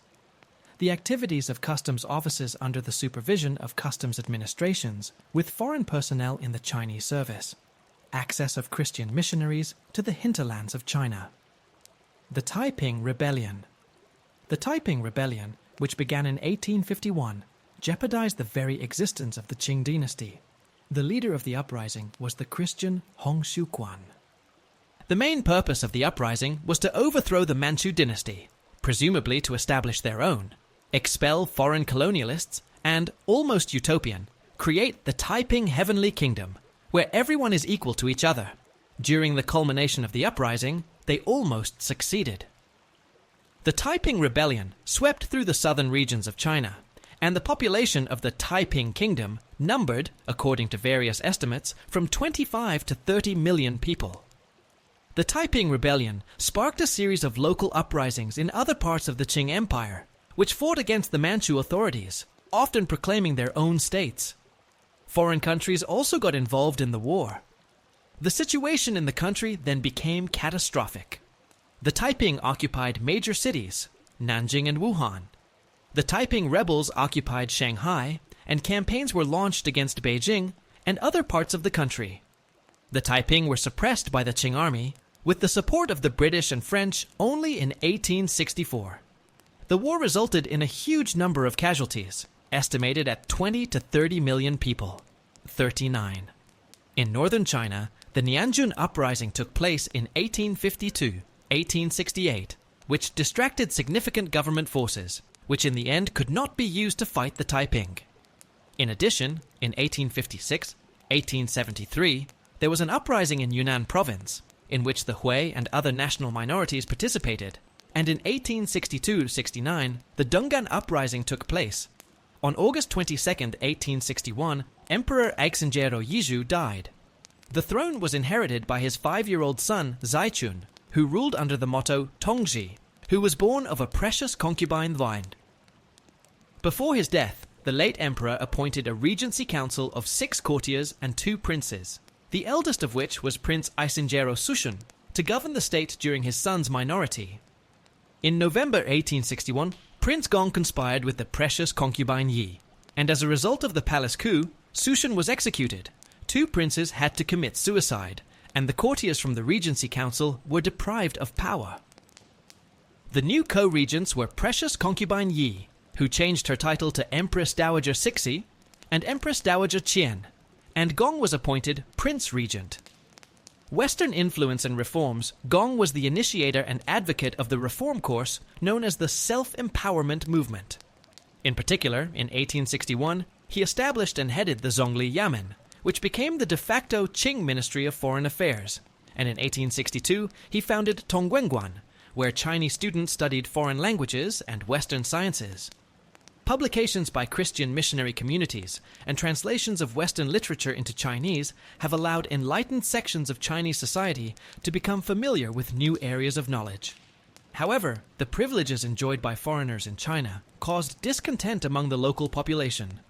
Speaker 1: The activities of customs offices under the supervision of customs administrations with foreign personnel in the Chinese service. Access of Christian missionaries to the hinterlands of China. The Taiping Rebellion. The Taiping Rebellion, which began in 1851, jeopardized the very existence of the Qing dynasty. The leader of the uprising was the Christian Hong Xiuquan. The main purpose of the uprising was to overthrow the Manchu dynasty, presumably to establish their own, expel foreign colonialists, and, almost utopian, create the Taiping Heavenly Kingdom, where everyone is equal to each other. During the culmination of the uprising, they almost succeeded. The Taiping Rebellion swept through the southern regions of China, and the population of the Taiping Kingdom numbered, according to various estimates, from 25 to 30 million people. The Taiping Rebellion sparked a series of local uprisings in other parts of the Qing Empire, which fought against the Manchu authorities, often proclaiming their own states. Foreign countries also got involved in the war. The situation in the country then became catastrophic. The Taiping occupied major cities, Nanjing and Wuhan. The Taiping rebels occupied Shanghai, and campaigns were launched against Beijing and other parts of the country. The Taiping were suppressed by the Qing army, with the support of the British and French only in 1864. The war resulted in a huge number of casualties, estimated at 20 to 30 million people. 39. In northern China, the Nianjun Uprising took place in 1852, 1868, which distracted significant government forces, which in the end could not be used to fight the Taiping. In addition, in 1856, 1873, there was an uprising in Yunnan province, in which the Hui and other national minorities participated, and in 1862-69, the Dungan Uprising took place. On August 22, 1861, Emperor Aixinjero Yizhu died. The throne was inherited by his 5-year-old son, Zaichun, who ruled under the motto Tongji, who was born of a precious concubine line. Before his death, the late emperor appointed a regency council of 6 courtiers and 2 princes, the eldest of which was Prince Aixinjero Sushun, to govern the state during his son's minority. In November 1861, Prince Gong conspired with the precious concubine Yi, and as a result of the palace coup, Sushun was executed. 2 princes had to commit suicide, and the courtiers from the Regency Council were deprived of power. The new co-regents were precious concubine Yi, who changed her title to Empress Dowager Cixi, and Empress Dowager Qian, and Gong was appointed Prince Regent. Western influence and reforms, Gong was the initiator and advocate of the reform course known as the self-empowerment movement. In particular, in 1861, he established and headed the Zhongli Yamen, which became the de facto Qing Ministry of Foreign Affairs, and in 1862 he founded Tongguanguan, where Chinese students studied foreign languages and Western sciences. Publications by Christian missionary communities and translations of Western literature into Chinese have allowed enlightened sections of Chinese society to become familiar with new areas of knowledge. However, the privileges enjoyed by foreigners in China caused discontent among the local population.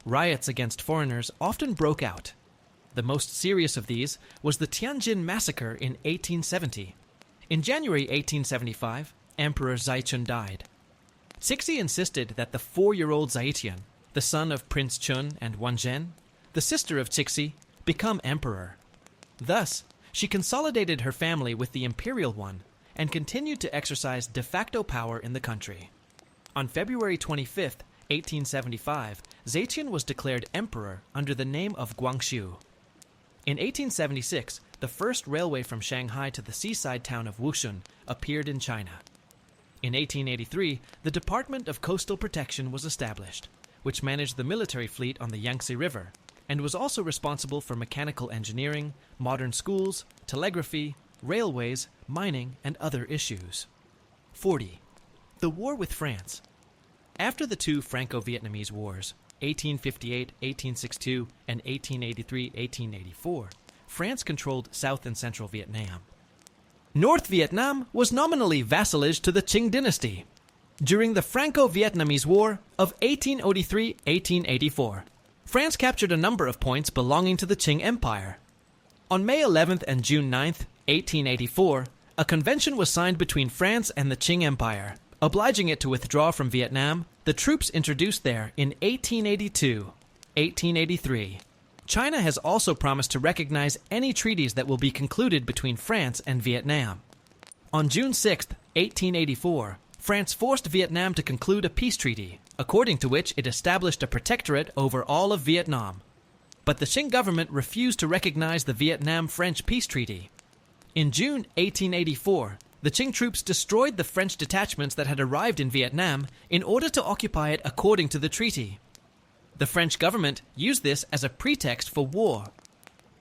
Speaker 1: Riots against foreigners often broke out. The most serious of these was the Tianjin Massacre in 1870. In January 1875, Emperor Zaichun died. Cixi insisted that the 4-year-old Zaitian, the son of Prince Chun and Wanzhen, the sister of Cixi, become emperor. Thus, she consolidated her family with the imperial one and continued to exercise de facto power in the country. On February 25, 1875, Zaitian was declared emperor under the name of Guangxu. In 1876, the first railway from Shanghai to the seaside town of Wuxun appeared in China. In 1883, the Department of Coastal Protection was established, which managed the military fleet on the Yangtze River, and was also responsible for mechanical engineering, modern schools, telegraphy, railways, mining, and other issues. 40. The War with France. After the two Franco-Vietnamese Wars, 1858-1862 and 1883-1884, France controlled South and Central Vietnam. North Vietnam was nominally vassalage to the Qing dynasty. During the Franco-Vietnamese War of 1883-1884, France captured a number of points belonging to the Qing Empire. On May 11th and June 9th, 1884, a convention was signed between France and the Qing Empire, obliging it to withdraw from Vietnam, the troops introduced there in 1882, 1883. China has also promised to recognize any treaties that will be concluded between France and Vietnam. On June 6, 1884, France forced Vietnam to conclude a peace treaty, according to which it established a protectorate over all of Vietnam. But the Qing government refused to recognize the Vietnam-French peace treaty. In June 1884, the Qing troops destroyed the French detachments that had arrived in Vietnam in order to occupy it according to the treaty. The French government used this as a pretext for war.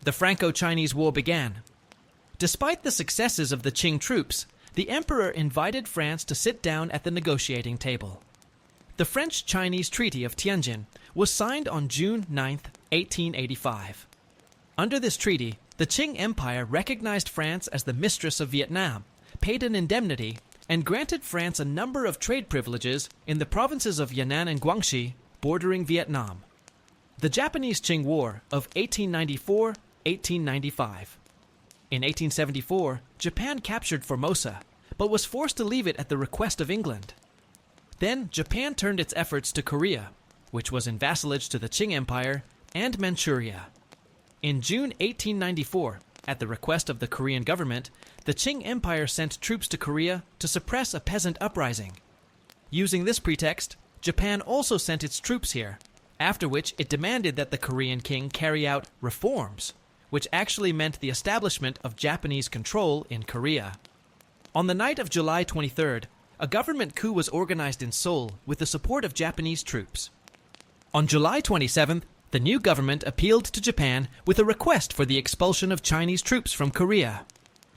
Speaker 1: The Franco-Chinese War began. Despite the successes of the Qing troops, the emperor invited France to sit down at the negotiating table. The French-Chinese Treaty of Tianjin was signed on June 9, 1885. Under this treaty, the Qing Empire recognized France as the mistress of Vietnam, paid an indemnity, and granted France a number of trade privileges in the provinces of Yan'an and Guangxi bordering Vietnam. The Japanese-Qing War of 1894-1895. In 1874, Japan captured Formosa, but was forced to leave it at the request of England. Then Japan turned its efforts to Korea, which was in vassalage to the Qing Empire, and Manchuria. In June 1894, at the request of the Korean government, the Qing Empire sent troops to Korea to suppress a peasant uprising. Using this pretext, Japan also sent its troops here, after which it demanded that the Korean king carry out reforms, which actually meant the establishment of Japanese control in Korea. On the night of July 23rd, a government coup was organized in Seoul with the support of Japanese troops. On July 27th, the new government appealed to Japan with a request for the expulsion of Chinese troops from Korea.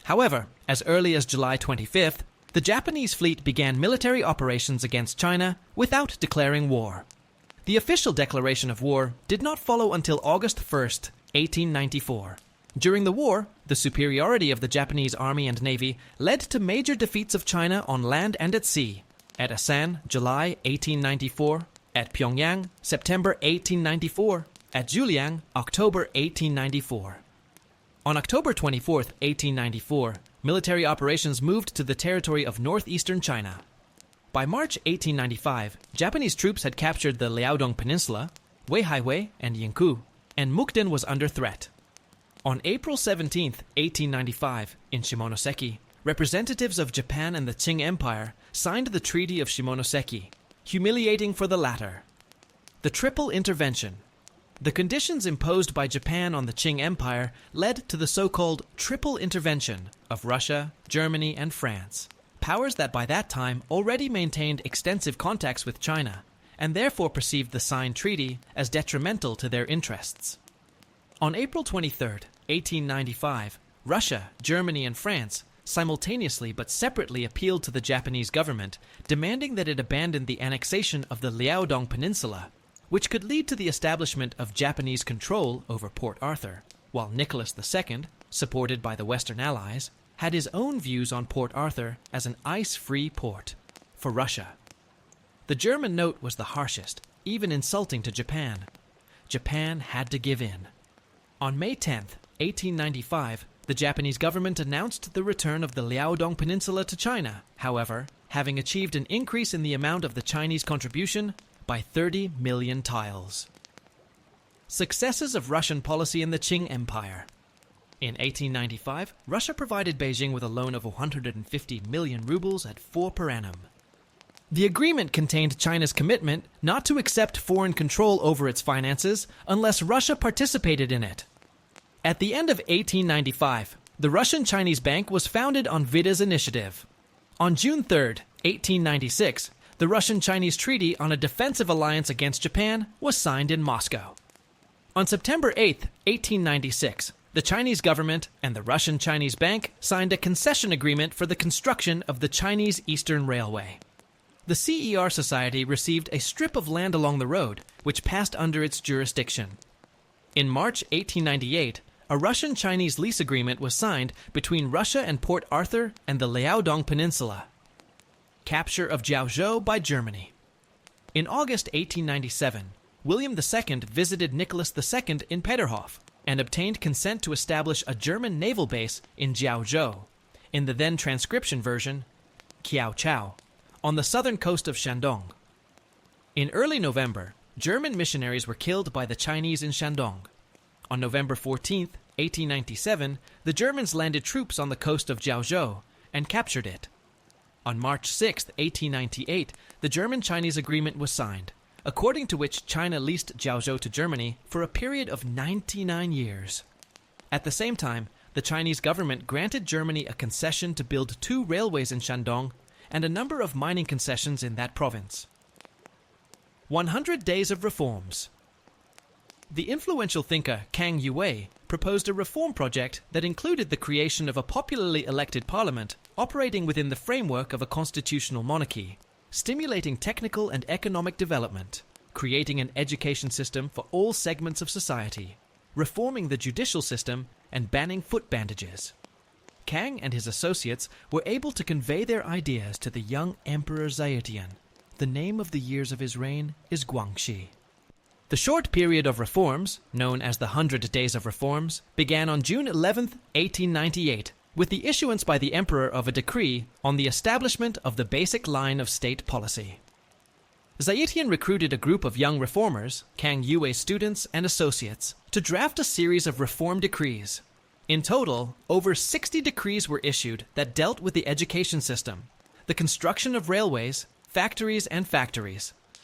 Speaker 1: However, as early as July 25th, the Japanese fleet began military operations against China without declaring war. The official declaration of war did not follow until August 1st, 1894. During the war, the superiority of the Japanese army and navy led to major defeats of China on land and at sea. At Asan, July 1894, at Pyongyang, September 1894, at Juliang, October 1894. On October 24, 1894, military operations moved to the territory of northeastern China. By March 1895, Japanese troops had captured the Liaodong Peninsula, Weihaiwei, and Yingkou, and Mukden was under threat. On April 17, 1895, in Shimonoseki, representatives of Japan and the Qing Empire signed the Treaty of Shimonoseki, humiliating for the latter. The Triple Intervention. The conditions imposed by Japan on the Qing Empire led to the so-called Triple Intervention of Russia, Germany, and France, powers that by that time already maintained extensive contacts with China, and therefore perceived the signed treaty as detrimental to their interests. On April 23, 1895, Russia, Germany, and France simultaneously but separately appealed to the Japanese government, demanding that it abandon the annexation of the Liaodong Peninsula, which could lead to the establishment of Japanese control over Port Arthur, while Nicholas II, supported by the Western Allies, had his own views on Port Arthur as an ice-free port for Russia. The German note was the harshest, even insulting to Japan. Japan had to give in. On May 10, 1895, the Japanese government announced the return of the Liaodong Peninsula to China. However, having achieved an increase in the amount of the Chinese contribution by 30 million tiles. Successes of Russian policy in the Qing Empire. In 1895, Russia provided Beijing with a loan of 150 million rubles at 4 per annum. The agreement contained China's commitment not to accept foreign control over its finances unless Russia participated in it. At the end of 1895, the Russian-Chinese Bank was founded on Witta's initiative. On June 3, 1896, the Russian-Chinese Treaty on a Defensive Alliance against Japan was signed in Moscow. On September 8, 1896, the Chinese government and the Russian-Chinese Bank signed a concession agreement for the construction of the Chinese Eastern Railway. The CER Society received a strip of land along the road, which passed under its jurisdiction. In March 1898, a Russian-Chinese lease agreement was signed between Russia and Port Arthur and the Liaodong Peninsula. Capture of Jiaozhou by Germany. In August 1897, William II visited Nicholas II in Peterhof and obtained consent to establish a German naval base in Jiaozhou, in the then transcription version, Kiaochao, on the southern coast of Shandong. In early November, German missionaries were killed by the Chinese in Shandong. On November 14, 1897, the Germans landed troops on the coast of Jiaozhou and captured it. On March 6, 1898, the German-Chinese agreement was signed, according to which China leased Jiaozhou to Germany for a period of 99 years. At the same time, the Chinese government granted Germany a concession to build 2 railways in Shandong and a number of mining concessions in that province. 100 Days of Reforms. The influential thinker Kang Yue proposed a reform project that included the creation of a popularly elected parliament operating within the framework of a constitutional monarchy, stimulating technical and economic development, creating an education system for all segments of society, reforming the judicial system, and banning foot bandages. Kang and his associates were able to convey their ideas to the young Emperor Zaitian. The name of the years of his reign is Guangxi. The short period of reforms, known as the 100 Days of Reforms, began on June 11, 1898, with the issuance by the emperor of a decree on the establishment of the basic line of state policy. Zaitian recruited a group of young reformers, Kang Yue's students and associates, to draft a series of reform decrees. In total, over 60 decrees were issued that dealt with the education system, the construction of railways, factories,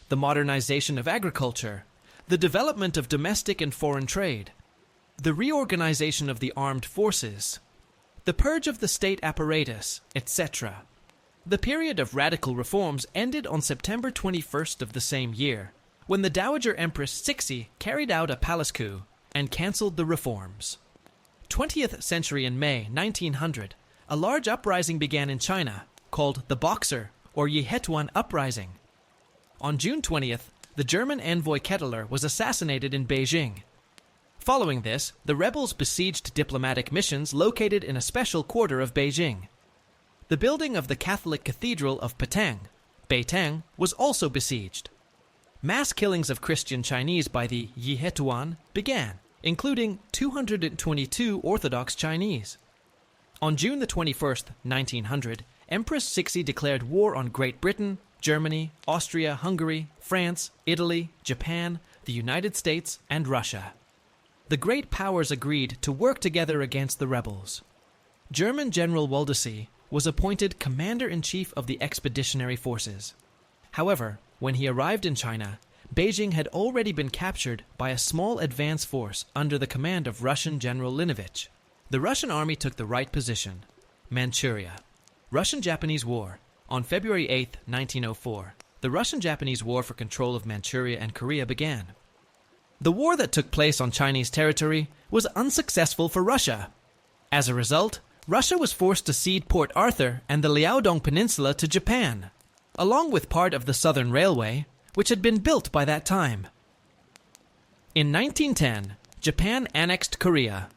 Speaker 1: the modernization of agriculture, the development of domestic and foreign trade, the reorganization of the armed forces, the purge of the state apparatus, etc. The period of radical reforms ended on September 21st of the same year, when the Dowager Empress Cixi carried out a palace coup and cancelled the reforms. 20th century in May 1900, a large uprising began in China, called the Boxer or Yihetuan Uprising. On June 20th, the German envoy Kettler was assassinated in Beijing. Following this, the rebels besieged diplomatic missions located in a special quarter of Beijing. The building of the Catholic Cathedral of Petang, Beitang, was also besieged. Mass killings of Christian Chinese by the Yihetuan began, including 222 Orthodox Chinese. On June the 21st, 1900, Empress Cixi declared war on Great Britain, Germany, Austria, Hungary, France, Italy, Japan, the United States, and Russia. The great powers agreed to work together against the rebels. German General Waldesee was appointed Commander-in-Chief of the Expeditionary Forces. However, when he arrived in China, Beijing had already been captured by a small advance force under the command of Russian General Linovich. The Russian army took the right position. Manchuria. Russian-Japanese War. On February 8, 1904, the Russian-Japanese War for control of Manchuria and Korea began. The war that took place on Chinese territory was unsuccessful for Russia. As a result, Russia was forced to cede Port Arthur and the Liaodong Peninsula to Japan, along with part of the Southern Railway, which had been built by that time. In 1910, Japan annexed Korea.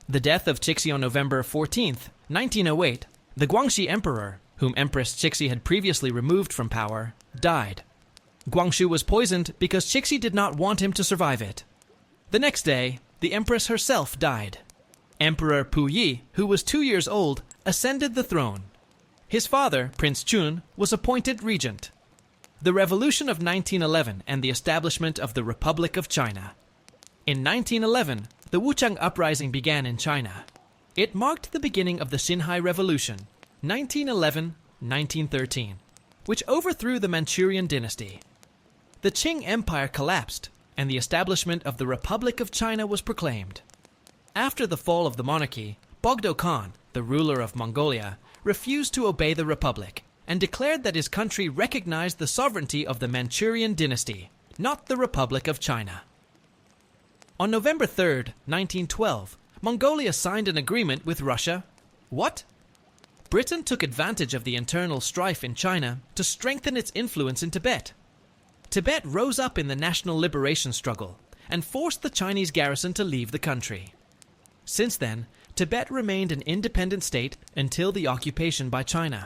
Speaker 1: The death of Cixi on November 14, 1908, the Guangxi Emperor, whom Empress Cixi had previously removed from power, died. Guangxu was poisoned because Cixi did not want him to survive it. The next day, the Empress herself died. Emperor Puyi, who was 2 years old, ascended the throne. His father, Prince Chun, was appointed regent. The Revolution of 1911 and the establishment of the Republic of China. In 1911, the Wuchang Uprising began in China. It marked the beginning of the Xinhai Revolution, 1911-1913, which overthrew the Manchurian dynasty. The Qing Empire collapsed, and the establishment of the Republic of China was proclaimed. After the fall of the monarchy, Bogdo Khan, the ruler of Mongolia, refused to obey the Republic and declared that his country recognized the sovereignty of the Manchurian dynasty, not the Republic of China. On November 3, 1912, Mongolia signed an agreement with Russia. What? Britain took advantage of the internal strife in China to strengthen its influence in Tibet. Tibet rose up in the national liberation struggle and forced the Chinese garrison to leave the country. Since then, Tibet remained an independent state until the occupation by China.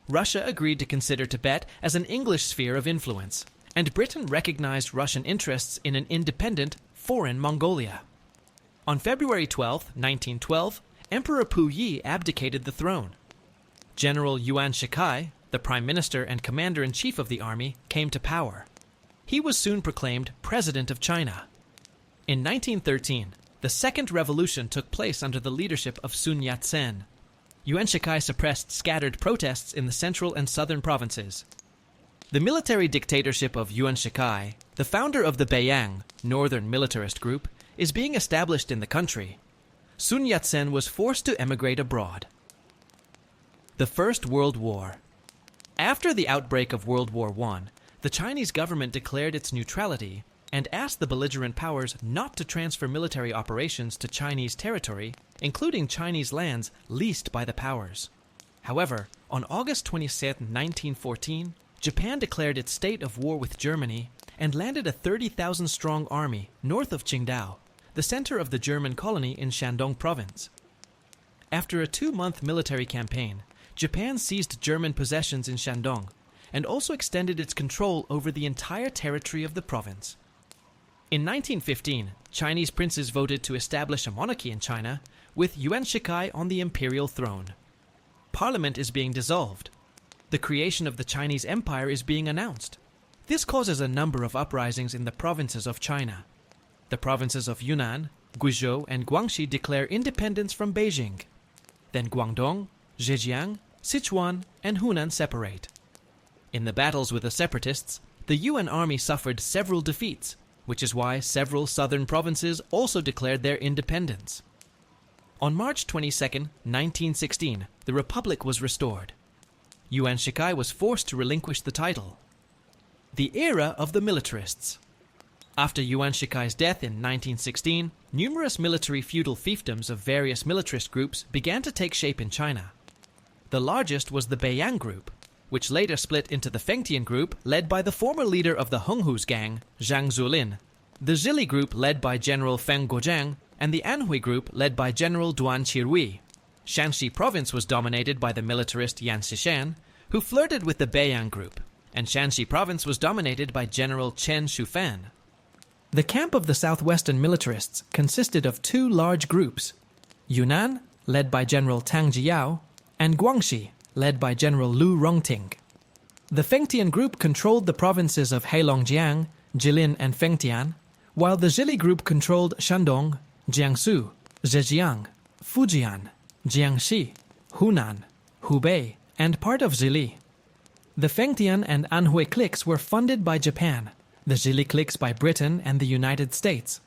Speaker 1: Russia agreed to consider Tibet as an English sphere of influence, and Britain recognized Russian interests in an independent, foreign Mongolia. On February 12, 1912, Emperor Puyi abdicated the throne. General Yuan Shikai, the prime minister and commander-in-chief of the army, came to power. He was soon proclaimed President of China. In 1913, the Second Revolution took place under the leadership of Sun Yat-sen. Yuan Shikai suppressed scattered protests in the central and southern provinces. The military dictatorship of Yuan Shikai, the founder of the Beiyang, northern militarist group, is being established in the country. Sun Yat-sen was forced to emigrate abroad. The First World War. After the outbreak of World War I, the Chinese government declared its neutrality and asked the belligerent powers not to transfer military operations to Chinese territory, including Chinese lands leased by the powers. However, on August 27, 1914, Japan declared its state of war with Germany and landed a 30,000-strong army north of Qingdao, the center of the German colony in Shandong province. After a 2-month military campaign, Japan seized German possessions in Shandong and also extended its control over the entire territory of the province. In 1915, Chinese princes voted to establish a monarchy in China, with Yuan Shikai on the imperial throne. Parliament is being dissolved. The creation of the Chinese Empire is being announced. This causes a number of uprisings in the provinces of China. The provinces of Yunnan, Guizhou, and Guangxi declare independence from Beijing. Then Guangdong, Zhejiang, Sichuan, and Hunan separate. In the battles with the separatists, the Yuan army suffered several defeats, which is why several southern provinces also declared their independence. On March 22, 1916, the Republic was restored. Yuan Shikai was forced to relinquish the title. The era of the militarists. After Yuan Shikai's death in 1916, numerous military feudal fiefdoms of various militarist groups began to take shape in China. The largest was the Beiyang group, which later split into the Fengtian group led by the former leader of the Honghu's gang, Zhang Zuolin, the Zhili group led by General Feng Guojiang, and the Anhui group led by General Duan Qirui. Shanxi province was dominated by the militarist Yan Xishan, who flirted with the Beiyang group, and Shanxi province was dominated by General Chen Shufan. The camp of the southwestern militarists consisted of 2 large groups, Yunnan, led by General Tang Jiyao, and Guangxi, led by General Lu Rongting. The Fengtian group controlled the provinces of Heilongjiang, Jilin, and Fengtian, while the Zhili group controlled Shandong, Jiangsu, Zhejiang, Fujian, Jiangxi, Hunan, Hubei, and part of Zhili. The Fengtian and Anhui cliques were funded by Japan, the Zhili cliques by Britain and the United States.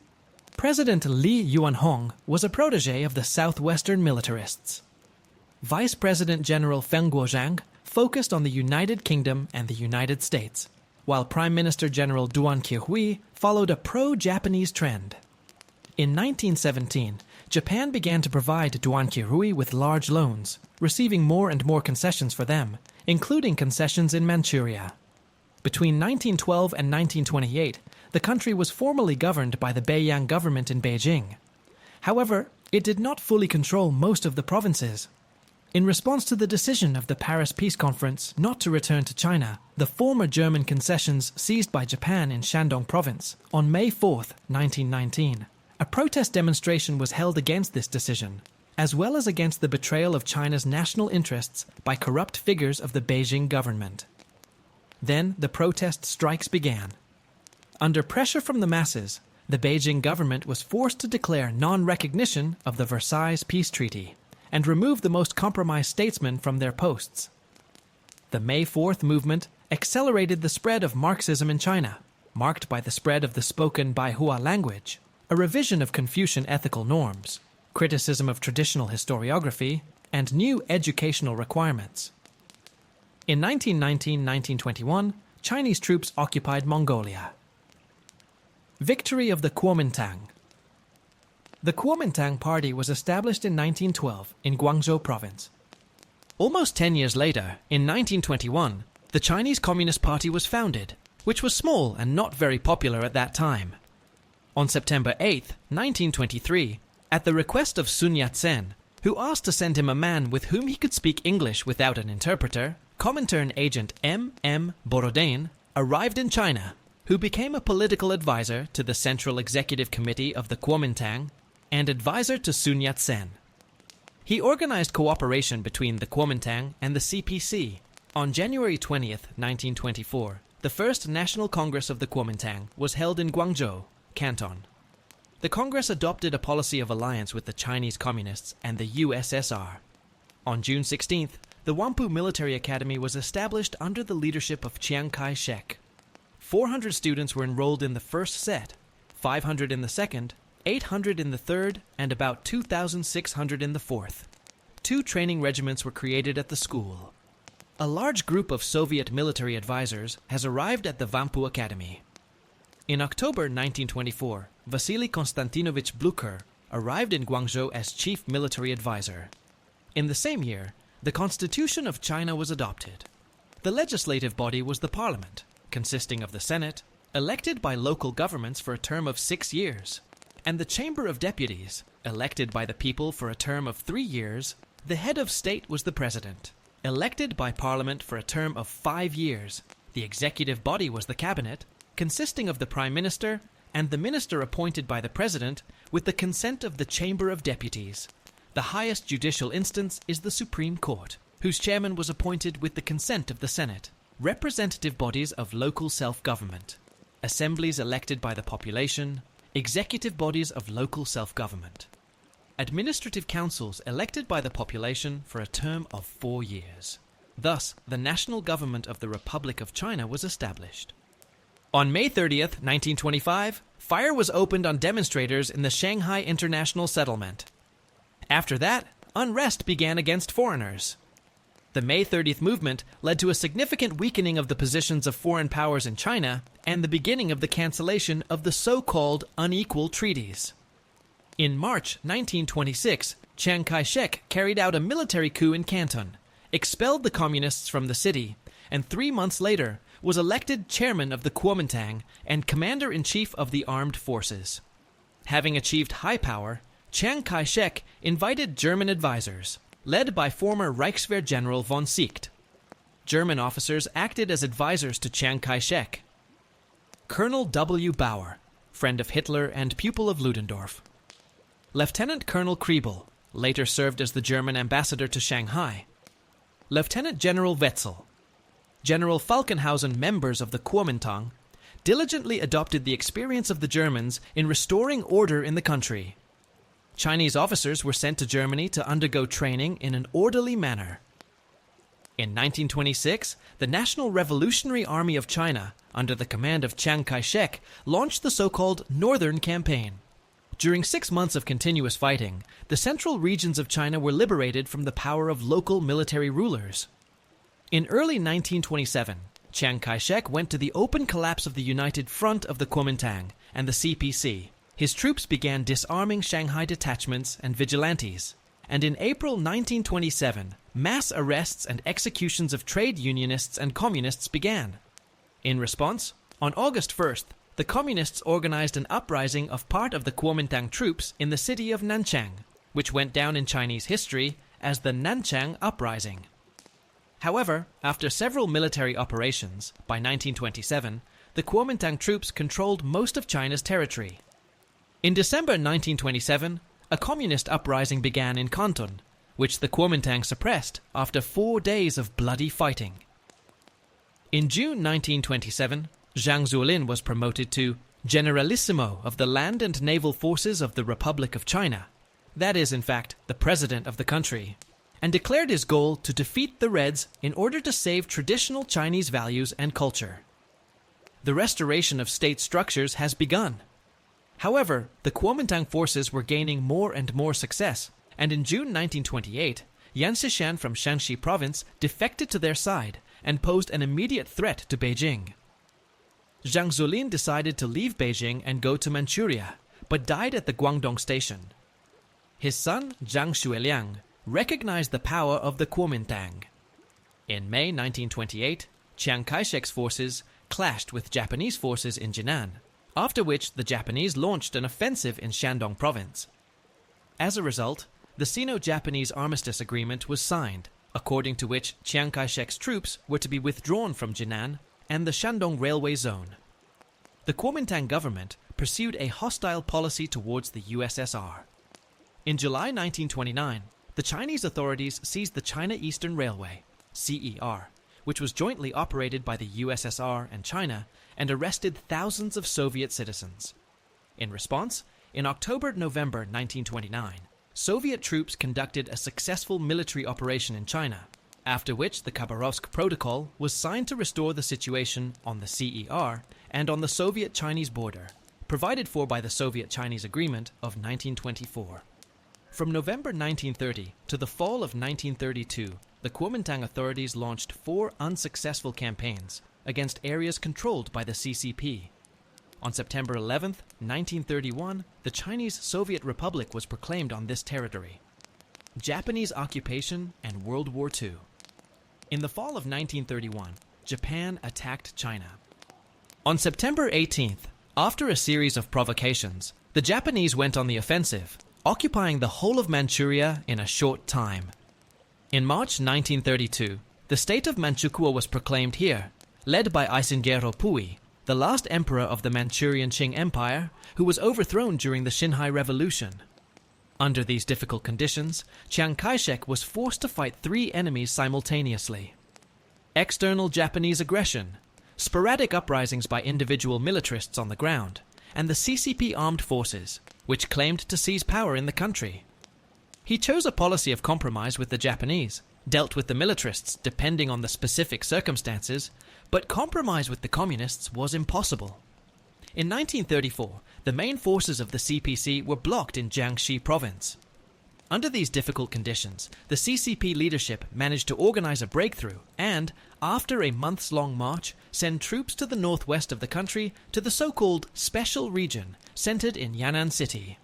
Speaker 1: President Li Yuanhong was a protege of the southwestern militarists. Vice President General Feng Guojiang focused on the United Kingdom and the United States, while Prime Minister General Duan Qirui followed a pro-Japanese trend. In 1917, Japan began to provide Duan Qirui with large loans, receiving more and more concessions for them, including concessions in Manchuria. Between 1912 and 1928, the country was formally governed by the Beiyang government in Beijing. However, it did not fully control most of the provinces. In response to the decision of the Paris Peace Conference not to return to China, the former German concessions seized by Japan in Shandong province, on May 4, 1919, a protest demonstration was held against this decision. as well as against the betrayal of China's national interests by corrupt figures of the Beijing government. Then the protest strikes began. Under pressure from the masses, the Beijing government was forced to declare non-recognition of the Versailles Peace Treaty and remove the most compromised statesmen from their posts. The May 4th movement accelerated the spread of Marxism in China, marked by the spread of the spoken Baihua language, a revision of Confucian ethical norms, criticism of traditional historiography, and new educational requirements. In 1919-1921, Chinese troops occupied Mongolia. Victory of the Kuomintang. The Kuomintang Party was established in 1912 in Guangzhou Province. Almost 10 years later, in 1921, the Chinese Communist Party was founded, which was small and not very popular at that time. On September 8, 1923, at the request of Sun Yat-sen, who asked to send him a man with whom he could speak English without an interpreter, Comintern agent M. Borodin arrived in China, who became a political advisor to the Central Executive Committee of the Kuomintang and advisor to Sun Yat-sen. He organized cooperation between the Kuomintang and the CPC. On January 20th, 1924, the first National Congress of the Kuomintang was held in Guangzhou, Canton. The Congress adopted a policy of alliance with the Chinese Communists and the USSR. On June 16th, the Wampu Military Academy was established under the leadership of Chiang Kai-shek. 400 students were enrolled in the first set, 500 in the second, 800 in the third, and about 2,600 in the fourth. 2 training regiments were created at the school. A large group of Soviet military advisors has arrived at the Wampu Academy. In October 1924, Vasily Konstantinovich Blucher arrived in Guangzhou as chief military advisor. In the same year, the Constitution of China was adopted. The legislative body was the parliament, consisting of the Senate, elected by local governments for a term of 6 years, and the Chamber of Deputies, elected by the people for a term of 3 years. The head of state was the president, elected by parliament for a term of 5 years. The executive body was the cabinet, consisting of the prime minister and the minister appointed by the president with the consent of the Chamber of Deputies. The highest judicial instance is the Supreme Court, whose chairman was appointed with the consent of the Senate. Representative bodies of local self-government, assemblies elected by the population, executive bodies of local self-government, administrative councils elected by the population for a term of 4 years. Thus, the national government of the Republic of China was established. On May 30th, 1925, fire was opened on demonstrators in the Shanghai International Settlement. After that, unrest began against foreigners. The May 30th movement led to a significant weakening of the positions of foreign powers in China and the beginning of the cancellation of the so-called unequal treaties. In March 1926, Chiang Kai-shek carried out a military coup in Canton, expelled the communists from the city, and 3 months later was elected chairman of the Kuomintang and commander-in-chief of the armed forces. Having achieved high power, Chiang Kai-shek invited German advisors, led by former Reichswehr General von Seeckt. German officers acted as advisors to Chiang Kai-shek. Colonel W. Bauer, friend of Hitler and pupil of Ludendorff. Lieutenant Colonel Kriebel, later served as the German ambassador to Shanghai. Lieutenant General Wetzel. General Falkenhausen, members of the Kuomintang, diligently adopted the experience of the Germans in restoring order in the country. Chinese officers were sent to Germany to undergo training in an orderly manner. In 1926, the National Revolutionary Army of China, under the command of Chiang Kai-shek, launched the so-called Northern Campaign. During 6 months of continuous fighting, the central regions of China were liberated from the power of local military rulers. In early 1927, Chiang Kai-shek went to the open collapse of the United Front of the Kuomintang and the CPC. His troops began disarming Shanghai detachments and vigilantes, and in April 1927, mass arrests and executions of trade unionists and communists began. In response, on August 1st, the communists organized an uprising of part of the Kuomintang troops in the city of Nanchang, which went down in Chinese history as the Nanchang Uprising. However, after several military operations, by 1927, the Kuomintang troops controlled most of China's territory. In December 1927, a communist uprising began in Canton, which the Kuomintang suppressed after 4 days of bloody fighting. In June 1927, Zhang Zuolin was promoted to Generalissimo of the Land and Naval Forces of the Republic of China, that is, in fact, the president of the country, and declared his goal to defeat the Reds in order to save traditional Chinese values and culture. The restoration of state structures has begun. However, the Kuomintang forces were gaining more and more success, and in June 1928, Yan Xishan from Shanxi province defected to their side and posed an immediate threat to Beijing. Zhang Zuolin decided to leave Beijing and go to Manchuria, but died at the Guangdong station. His son, Zhang Xueliang, recognized the power of the Kuomintang. In May 1928, Chiang Kai-shek's forces clashed with Japanese forces in Jinan, after which the Japanese launched an offensive in Shandong province. As a result, the Sino-Japanese armistice agreement was signed, according to which Chiang Kai-shek's troops were to be withdrawn from Jinan and the Shandong railway zone. The Kuomintang government pursued a hostile policy towards the USSR. In July 1929, the Chinese authorities seized the China Eastern Railway, CER, which was jointly operated by the USSR and China, and arrested thousands of Soviet citizens. In response, in October-November 1929, Soviet troops conducted a successful military operation in China, after which the Khabarovsk Protocol was signed to restore the situation on the CER and on the Soviet-Chinese border, provided for by the Soviet-Chinese Agreement of 1924. From November 1930 to the fall of 1932, the Kuomintang authorities launched 4 unsuccessful campaigns against areas controlled by the CCP. On September 11, 1931, the Chinese Soviet Republic was proclaimed on this territory. Japanese occupation and World War II. In the fall of 1931, Japan attacked China. On September 18th, after a series of provocations, the Japanese went on the offensive, occupying the whole of Manchuria in a short time. In March 1932, the state of Manchukuo was proclaimed here, led by Isingero Pui, the last emperor of the Manchurian Qing Empire, who was overthrown during the Xinhai Revolution. Under these difficult conditions, Chiang Kai-shek was forced to fight 3 enemies simultaneously: external Japanese aggression, sporadic uprisings by individual militarists on the ground, and the CCP armed forces, which claimed to seize power in the country. He chose a policy of compromise with the Japanese, dealt with the militarists depending on the specific circumstances, but compromise with the communists was impossible. In 1934, the main forces of the CPC were blocked in Jiangxi province. Under these difficult conditions, the CCP leadership managed to organize a breakthrough and, after a months-long march, send troops to the northwest of the country to the so-called Special Region, centered in Yan'an City.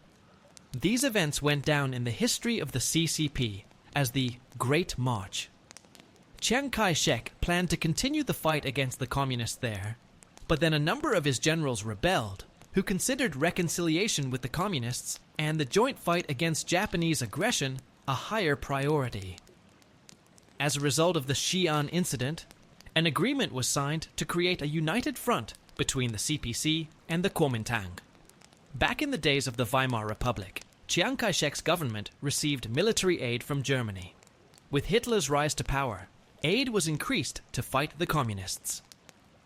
Speaker 1: These events went down in the history of the CCP as the Great March. Chiang Kai-shek planned to continue the fight against the communists there, but then a number of his generals rebelled, who considered reconciliation with the communists and the joint fight against Japanese aggression a higher priority. As a result of the Xi'an incident, an agreement was signed to create a united front between the CPC and the Kuomintang. Back in the days of the Weimar Republic, Chiang Kai-shek's government received military aid from Germany. With Hitler's rise to power, aid was increased to fight the communists.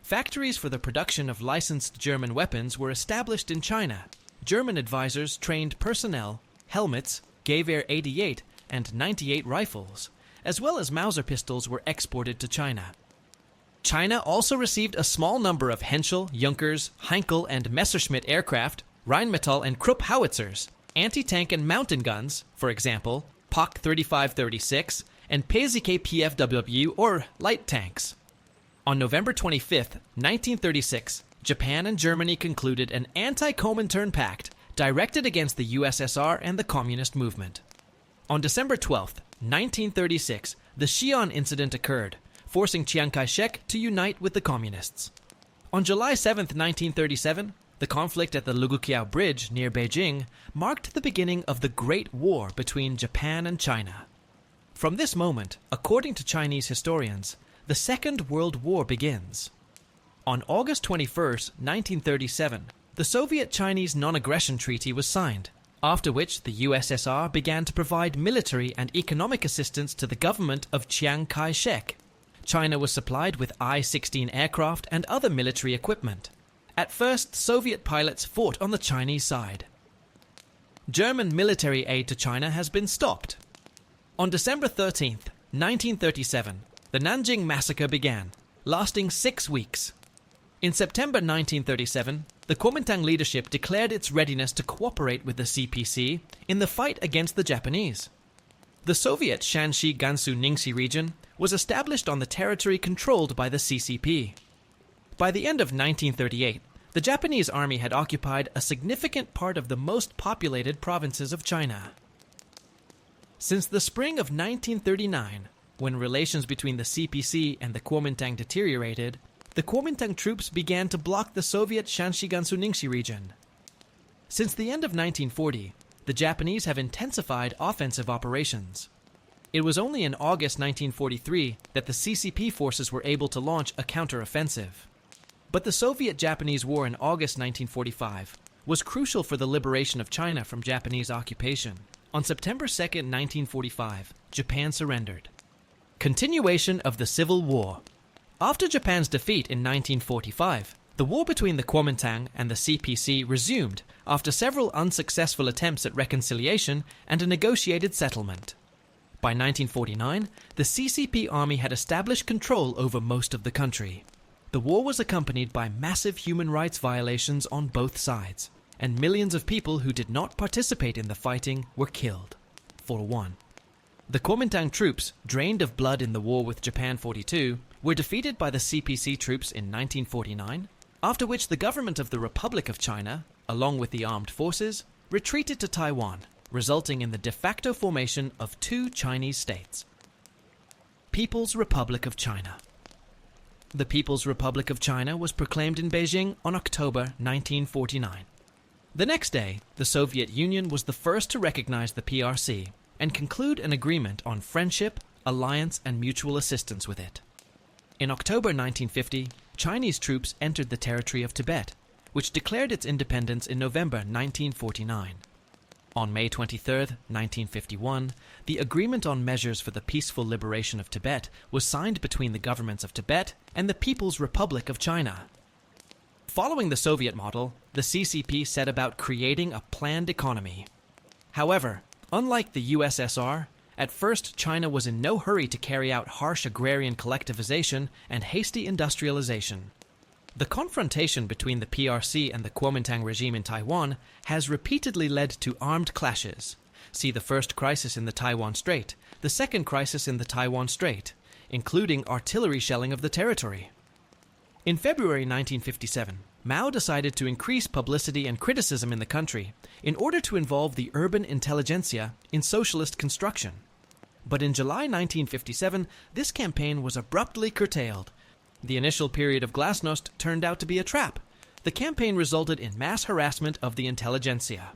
Speaker 1: Factories for the production of licensed German weapons were established in China. German advisors trained personnel, helmets, Gewehr 88 and 98 rifles, as well as Mauser pistols were exported to China. China also received a small number of Henschel, Junkers, Heinkel and Messerschmitt aircraft, Rheinmetall and Krupp howitzers, anti-tank and mountain guns, for example, Pak 3536 and PZK PFWW or light tanks. On November 25, 1936, Japan and Germany concluded an anti-Comintern pact directed against the USSR and the communist movement. On December 12, 1936, the Xi'an incident occurred, forcing Chiang Kai-shek to unite with the communists. On July 7, 1937, the conflict at the Luguqiao Bridge near Beijing marked the beginning of the Great War between Japan and China. From this moment, according to Chinese historians, the Second World War begins. On August 21, 1937, the Soviet-Chinese Non-Aggression Treaty was signed, after which the USSR began to provide military and economic assistance to the government of Chiang Kai-shek. China was supplied with I-16 aircraft and other military equipment. At first, Soviet pilots fought on the Chinese side. German military aid to China has been stopped. On December 13, 1937, the Nanjing Massacre began, lasting 6 weeks. In September 1937, the Kuomintang leadership declared its readiness to cooperate with the CPC in the fight against the Japanese. The Soviet Shanxi Gansu Ningxi region was established on the territory controlled by the CCP. By the end of 1938, the Japanese army had occupied a significant part of the most populated provinces of China. Since the spring of 1939, when relations between the CPC and the Kuomintang deteriorated, the Kuomintang troops began to block the Soviet Shanxi Gansu Ningxi region. Since the end of 1940, the Japanese have intensified offensive operations. It was only in August 1943 that the CCP forces were able to launch a counter-offensive. But the Soviet-Japanese War in August 1945 was crucial for the liberation of China from Japanese occupation. On September 2, 1945, Japan surrendered. Continuation of the Civil War. After Japan's defeat in 1945, the war between the Kuomintang and the CPC resumed after several unsuccessful attempts at reconciliation and a negotiated settlement. By 1949, the CCP army had established control over most of the country. The war was accompanied by massive human rights violations on both sides, and millions of people who did not participate in the fighting were killed. For one, the Kuomintang troops, drained of blood in the war with Japan 42, were defeated by the CPC troops in 1949, after which the government of the Republic of China, along with the armed forces, retreated to Taiwan, resulting in the de facto formation of 2 Chinese states. People's Republic of China. The People's Republic of China was proclaimed in Beijing on October 1949. The next day, the Soviet Union was the first to recognize the PRC and conclude an agreement on friendship, alliance, and mutual assistance with it. In October 1950, Chinese troops entered the territory of Tibet, which declared its independence in November 1949. On May 23, 1951, the Agreement on Measures for the Peaceful Liberation of Tibet was signed between the governments of Tibet and the People's Republic of China. Following the Soviet model, the CCP set about creating a planned economy. However, unlike the USSR, at first China was in no hurry to carry out harsh agrarian collectivization and hasty industrialization. The confrontation between the PRC and the Kuomintang regime in Taiwan has repeatedly led to armed clashes. See the first crisis in the Taiwan Strait, the second crisis in the Taiwan Strait, including artillery shelling of the territory. In February 1957, Mao decided to increase publicity and criticism in the country in order to involve the urban intelligentsia in socialist construction. But in July 1957, this campaign was abruptly curtailed. The initial period of glasnost turned out to be a trap. The campaign resulted in mass harassment of the intelligentsia.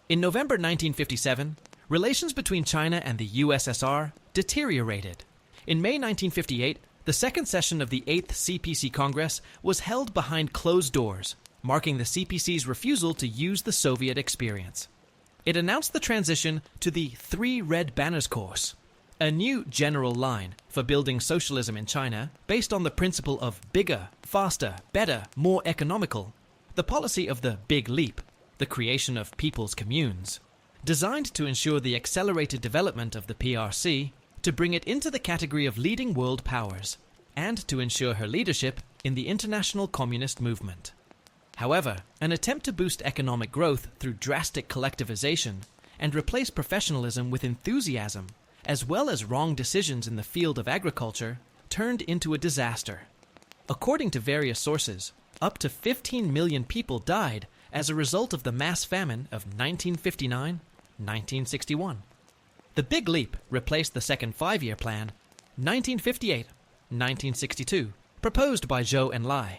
Speaker 1: In November 1957, relations between China and the USSR deteriorated. In May 1958, the second session of the 8th CPC Congress was held behind closed doors, marking the CPC's refusal to use the Soviet experience. It announced the transition to the Three Red Banners course, a new general line for building socialism in China based on the principle of bigger, faster, better, more economical, the policy of the Big Leap, the creation of people's communes, designed to ensure the accelerated development of the PRC, to bring it into the category of leading world powers, and to ensure her leadership in the international communist movement. However, an attempt to boost economic growth through drastic collectivization and replace professionalism with enthusiasm, as well as wrong decisions in the field of agriculture, turned into a disaster. According to various sources, up to 15 million people died as a result of the mass famine of 1959-1961. The Big Leap replaced the second five-year plan, 1958-1962, proposed by Zhou Enlai.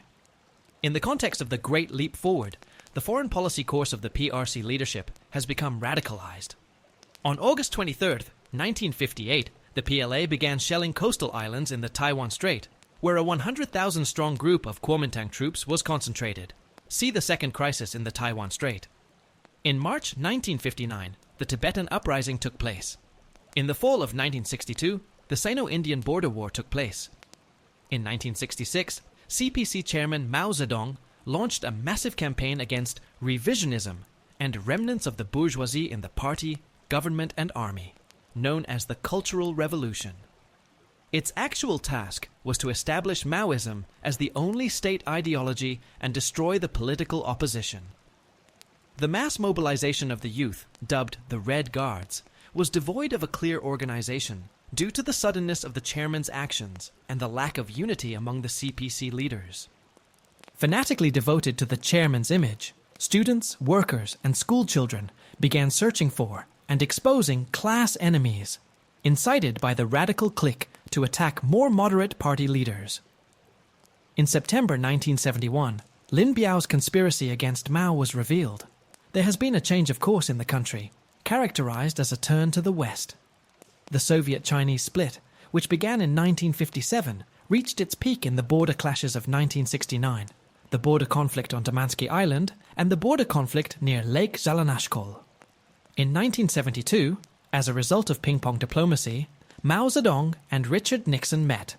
Speaker 1: In the context of the Great Leap Forward, the foreign policy course of the PRC leadership has become radicalized. On August 23, 1958, the PLA began shelling coastal islands in the Taiwan Strait, where a 100,000-strong group of Kuomintang troops was concentrated. See the second crisis in the Taiwan Strait. In March 1959, the Tibetan Uprising took place. In the fall of 1962, the Sino-Indian Border War took place. In 1966, CPC chairman Mao Zedong launched a massive campaign against revisionism and remnants of the bourgeoisie in the party, government, and army, known as the Cultural Revolution. Its actual task was to establish Maoism as the only state ideology and destroy the political opposition. The mass mobilization of the youth, dubbed the Red Guards, was devoid of a clear organization due to the suddenness of the chairman's actions and the lack of unity among the CPC leaders. Fanatically devoted to the chairman's image, students, workers, and schoolchildren began searching for and exposing class enemies, incited by the radical clique to attack more moderate party leaders. In September 1971, Lin Biao's conspiracy against Mao was revealed. There has been a change of course in the country, characterized as a turn to the West. The Soviet-Chinese split, which began in 1957, reached its peak in the border clashes of 1969, the border conflict on Damansky Island, and the border conflict near Lake Zhelenashkol. In 1972, as a result of ping-pong diplomacy, Mao Zedong and Richard Nixon met.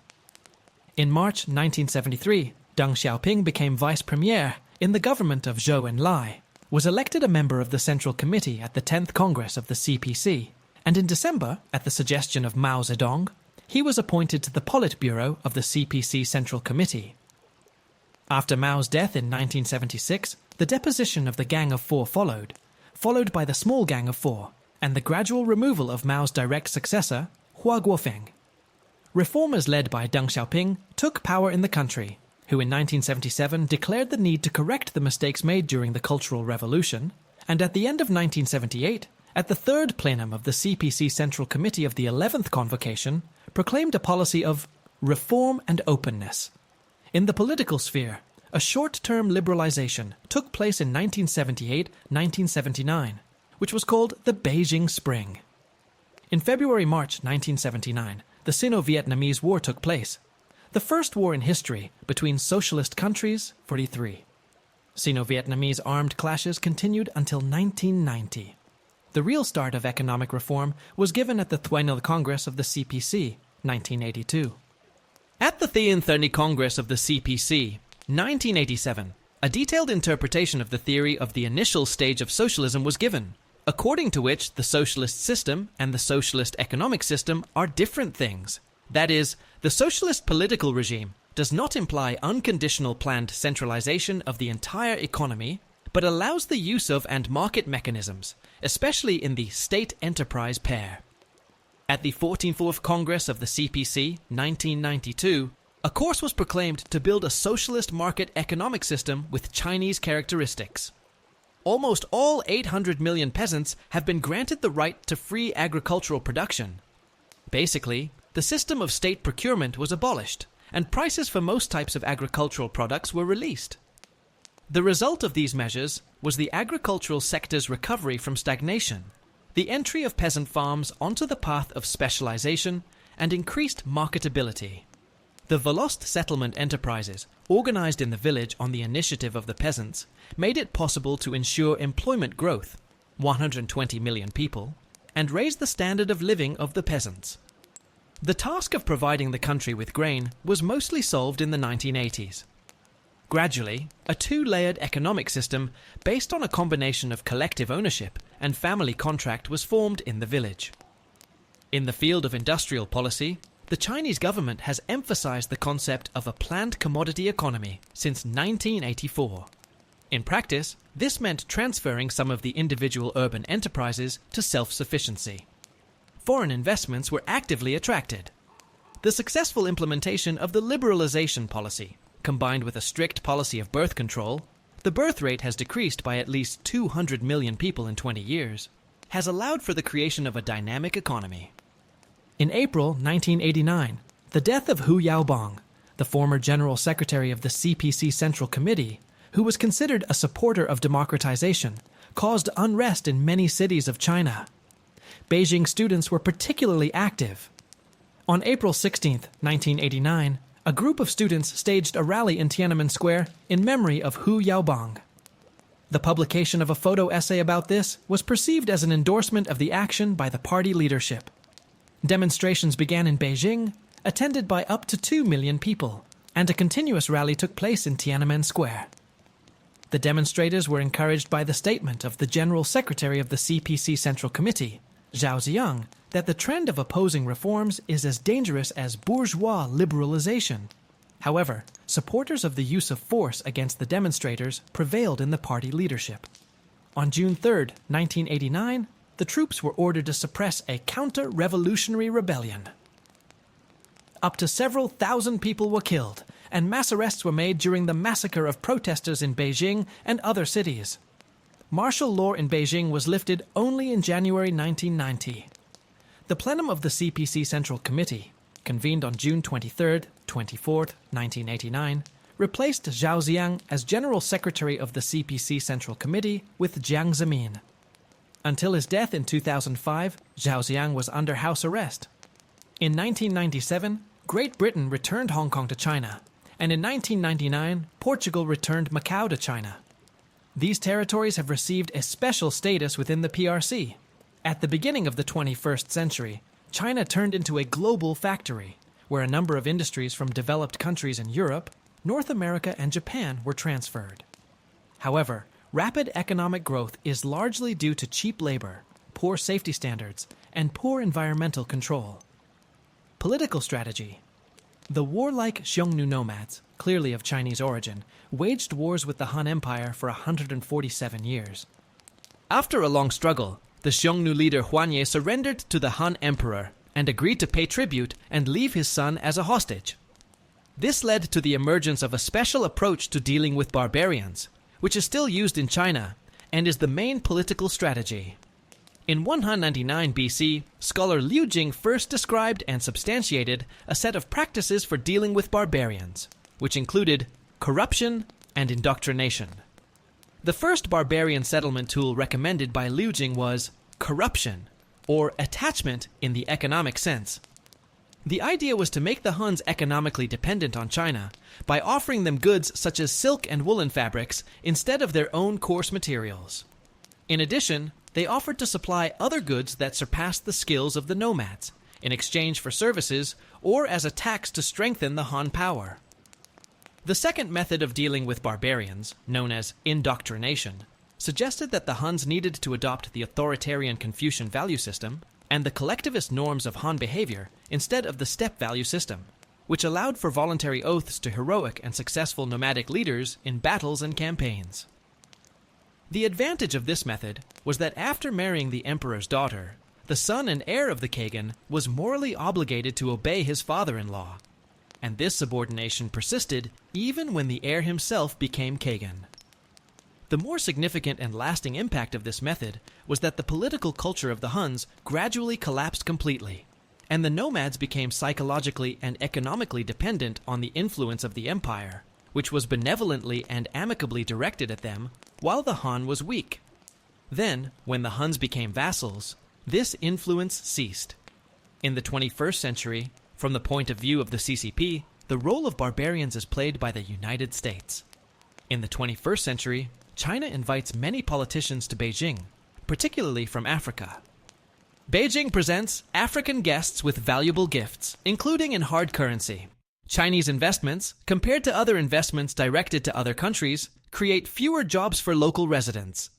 Speaker 1: In March 1973, Deng Xiaoping became vice premier in the government of Zhou Enlai, was elected a member of the Central Committee at the 10th Congress of the CPC, and in December, at the suggestion of Mao Zedong, he was appointed to the Politburo of the CPC Central Committee. After Mao's death in 1976, the deposition of the Gang of Four followed by the Small Gang of Four, and the gradual removal of Mao's direct successor, Hua Guofeng. Reformers led by Deng Xiaoping took power in the country, who in 1977 declared the need to correct the mistakes made during the Cultural Revolution, and at the end of 1978, at the third plenum of the CPC Central Committee of the 11th Convocation, proclaimed a policy of reform and openness. In the political sphere, a short-term liberalization took place in 1978-1979, which was called the Beijing Spring. In February-March 1979, the Sino-Vietnamese War took place, the first war in history between socialist countries, 43. Sino-Vietnamese armed clashes continued until 1990. The real start of economic reform was given at the Thuenel Congress of the CPC, 1982. At the Thien Thurny Congress of the CPC, 1987, a detailed interpretation of the theory of the initial stage of socialism was given, according to which the socialist system and the socialist economic system are different things. That is, the socialist political regime does not imply unconditional planned centralization of the entire economy, but allows the use of and market mechanisms, especially in the state-enterprise pair. At the 44th Congress of the CPC, 1992, a course was proclaimed to build a socialist market economic system with Chinese characteristics. Almost all 800 million peasants have been granted the right to free agricultural production. Basically, the system of state procurement was abolished, and prices for most types of agricultural products were released. The result of these measures was the agricultural sector's recovery from stagnation, the entry of peasant farms onto the path of specialization, and increased marketability. The Volost settlement enterprises, organized in the village on the initiative of the peasants, made it possible to ensure employment growth, 120 million people, and raise the standard of living of the peasants. The task of providing the country with grain was mostly solved in the 1980s. Gradually, a two-layered economic system based on a combination of collective ownership and family contract was formed in the village. In the field of industrial policy, the Chinese government has emphasized the concept of a planned commodity economy since 1984. In practice, this meant transferring some of the individual urban enterprises to self-sufficiency. Foreign investments were actively attracted. The successful implementation of the liberalization policy, combined with a strict policy of birth control, the birth rate has decreased by at least 200 million people in 20 years, has allowed for the creation of a dynamic economy. In April 1989, the death of Hu Yaobang, the former General Secretary of the CPC Central Committee, who was considered a supporter of democratization, caused unrest in many cities of China. Beijing students were particularly active. On April 16, 1989, a group of students staged a rally in Tiananmen Square in memory of Hu Yaobang. The publication of a photo essay about this was perceived as an endorsement of the action by the party leadership. Demonstrations began in Beijing, attended by up to 2 million people, and a continuous rally took place in Tiananmen Square. The demonstrators were encouraged by the statement of the General Secretary of the CPC Central Committee, Zhao Ziyang, that the trend of opposing reforms is as dangerous as bourgeois liberalization. However, supporters of the use of force against the demonstrators prevailed in the party leadership. On June 3, 1989, the troops were ordered to suppress a counter-revolutionary rebellion. Up to several thousand people were killed, and mass arrests were made during the massacre of protesters in Beijing and other cities. Martial law in Beijing was lifted only in January 1990. The plenum of the CPC Central Committee, convened on June 23, 24, 1989, replaced Zhao Ziyang as General Secretary of the CPC Central Committee with Jiang Zemin. Until his death in 2005, Zhao Ziyang was under house arrest. In 1997, Great Britain returned Hong Kong to China, and in 1999, Portugal returned Macau to China. These territories have received a special status within the PRC. At the beginning of the 21st century, China turned into a global factory, where a number of industries from developed countries in Europe, North America, and Japan were transferred. However, rapid economic growth is largely due to cheap labor, poor safety standards, and poor environmental control. Political strategy. The warlike Xiongnu nomads, clearly of Chinese origin, waged wars with the Han Empire for 147 years. After a long struggle, the Xiongnu leader Huanye surrendered to the Han Emperor and agreed to pay tribute and leave his son as a hostage. This led to the emergence of a special approach to dealing with barbarians, which is still used in China and is the main political strategy. In 199 BC, scholar Liu Jing first described and substantiated a set of practices for dealing with barbarians, which included corruption and indoctrination. The first barbarian settlement tool recommended by Liu Jing was corruption, or attachment in the economic sense. The idea was to make the Huns economically dependent on China by offering them goods such as silk and woolen fabrics instead of their own coarse materials. In addition, they offered to supply other goods that surpassed the skills of the nomads, in exchange for services or as a tax to strengthen the Han power. The second method of dealing with barbarians, known as indoctrination, suggested that the Huns needed to adopt the authoritarian Confucian value system and the collectivist norms of Han behavior instead of the steppe value system, which allowed for voluntary oaths to heroic and successful nomadic leaders in battles and campaigns. The advantage of this method was that after marrying the emperor's daughter, the son and heir of the Kagan was morally obligated to obey his father-in-law, and this subordination persisted even when the heir himself became Kagan. The more significant and lasting impact of this method was that the political culture of the Huns gradually collapsed completely, and the nomads became psychologically and economically dependent on the influence of the empire, which was benevolently and amicably directed at them while the Han was weak. Then, when the Huns became vassals, this influence ceased. In the 21st century, from the point of view of the CCP, the role of barbarians is played by the United States. In the 21st century, China invites many politicians to Beijing, particularly from Africa. Beijing presents African guests with valuable gifts, including in hard currency. Chinese investments, compared to other investments directed to other countries, create fewer jobs for local residents,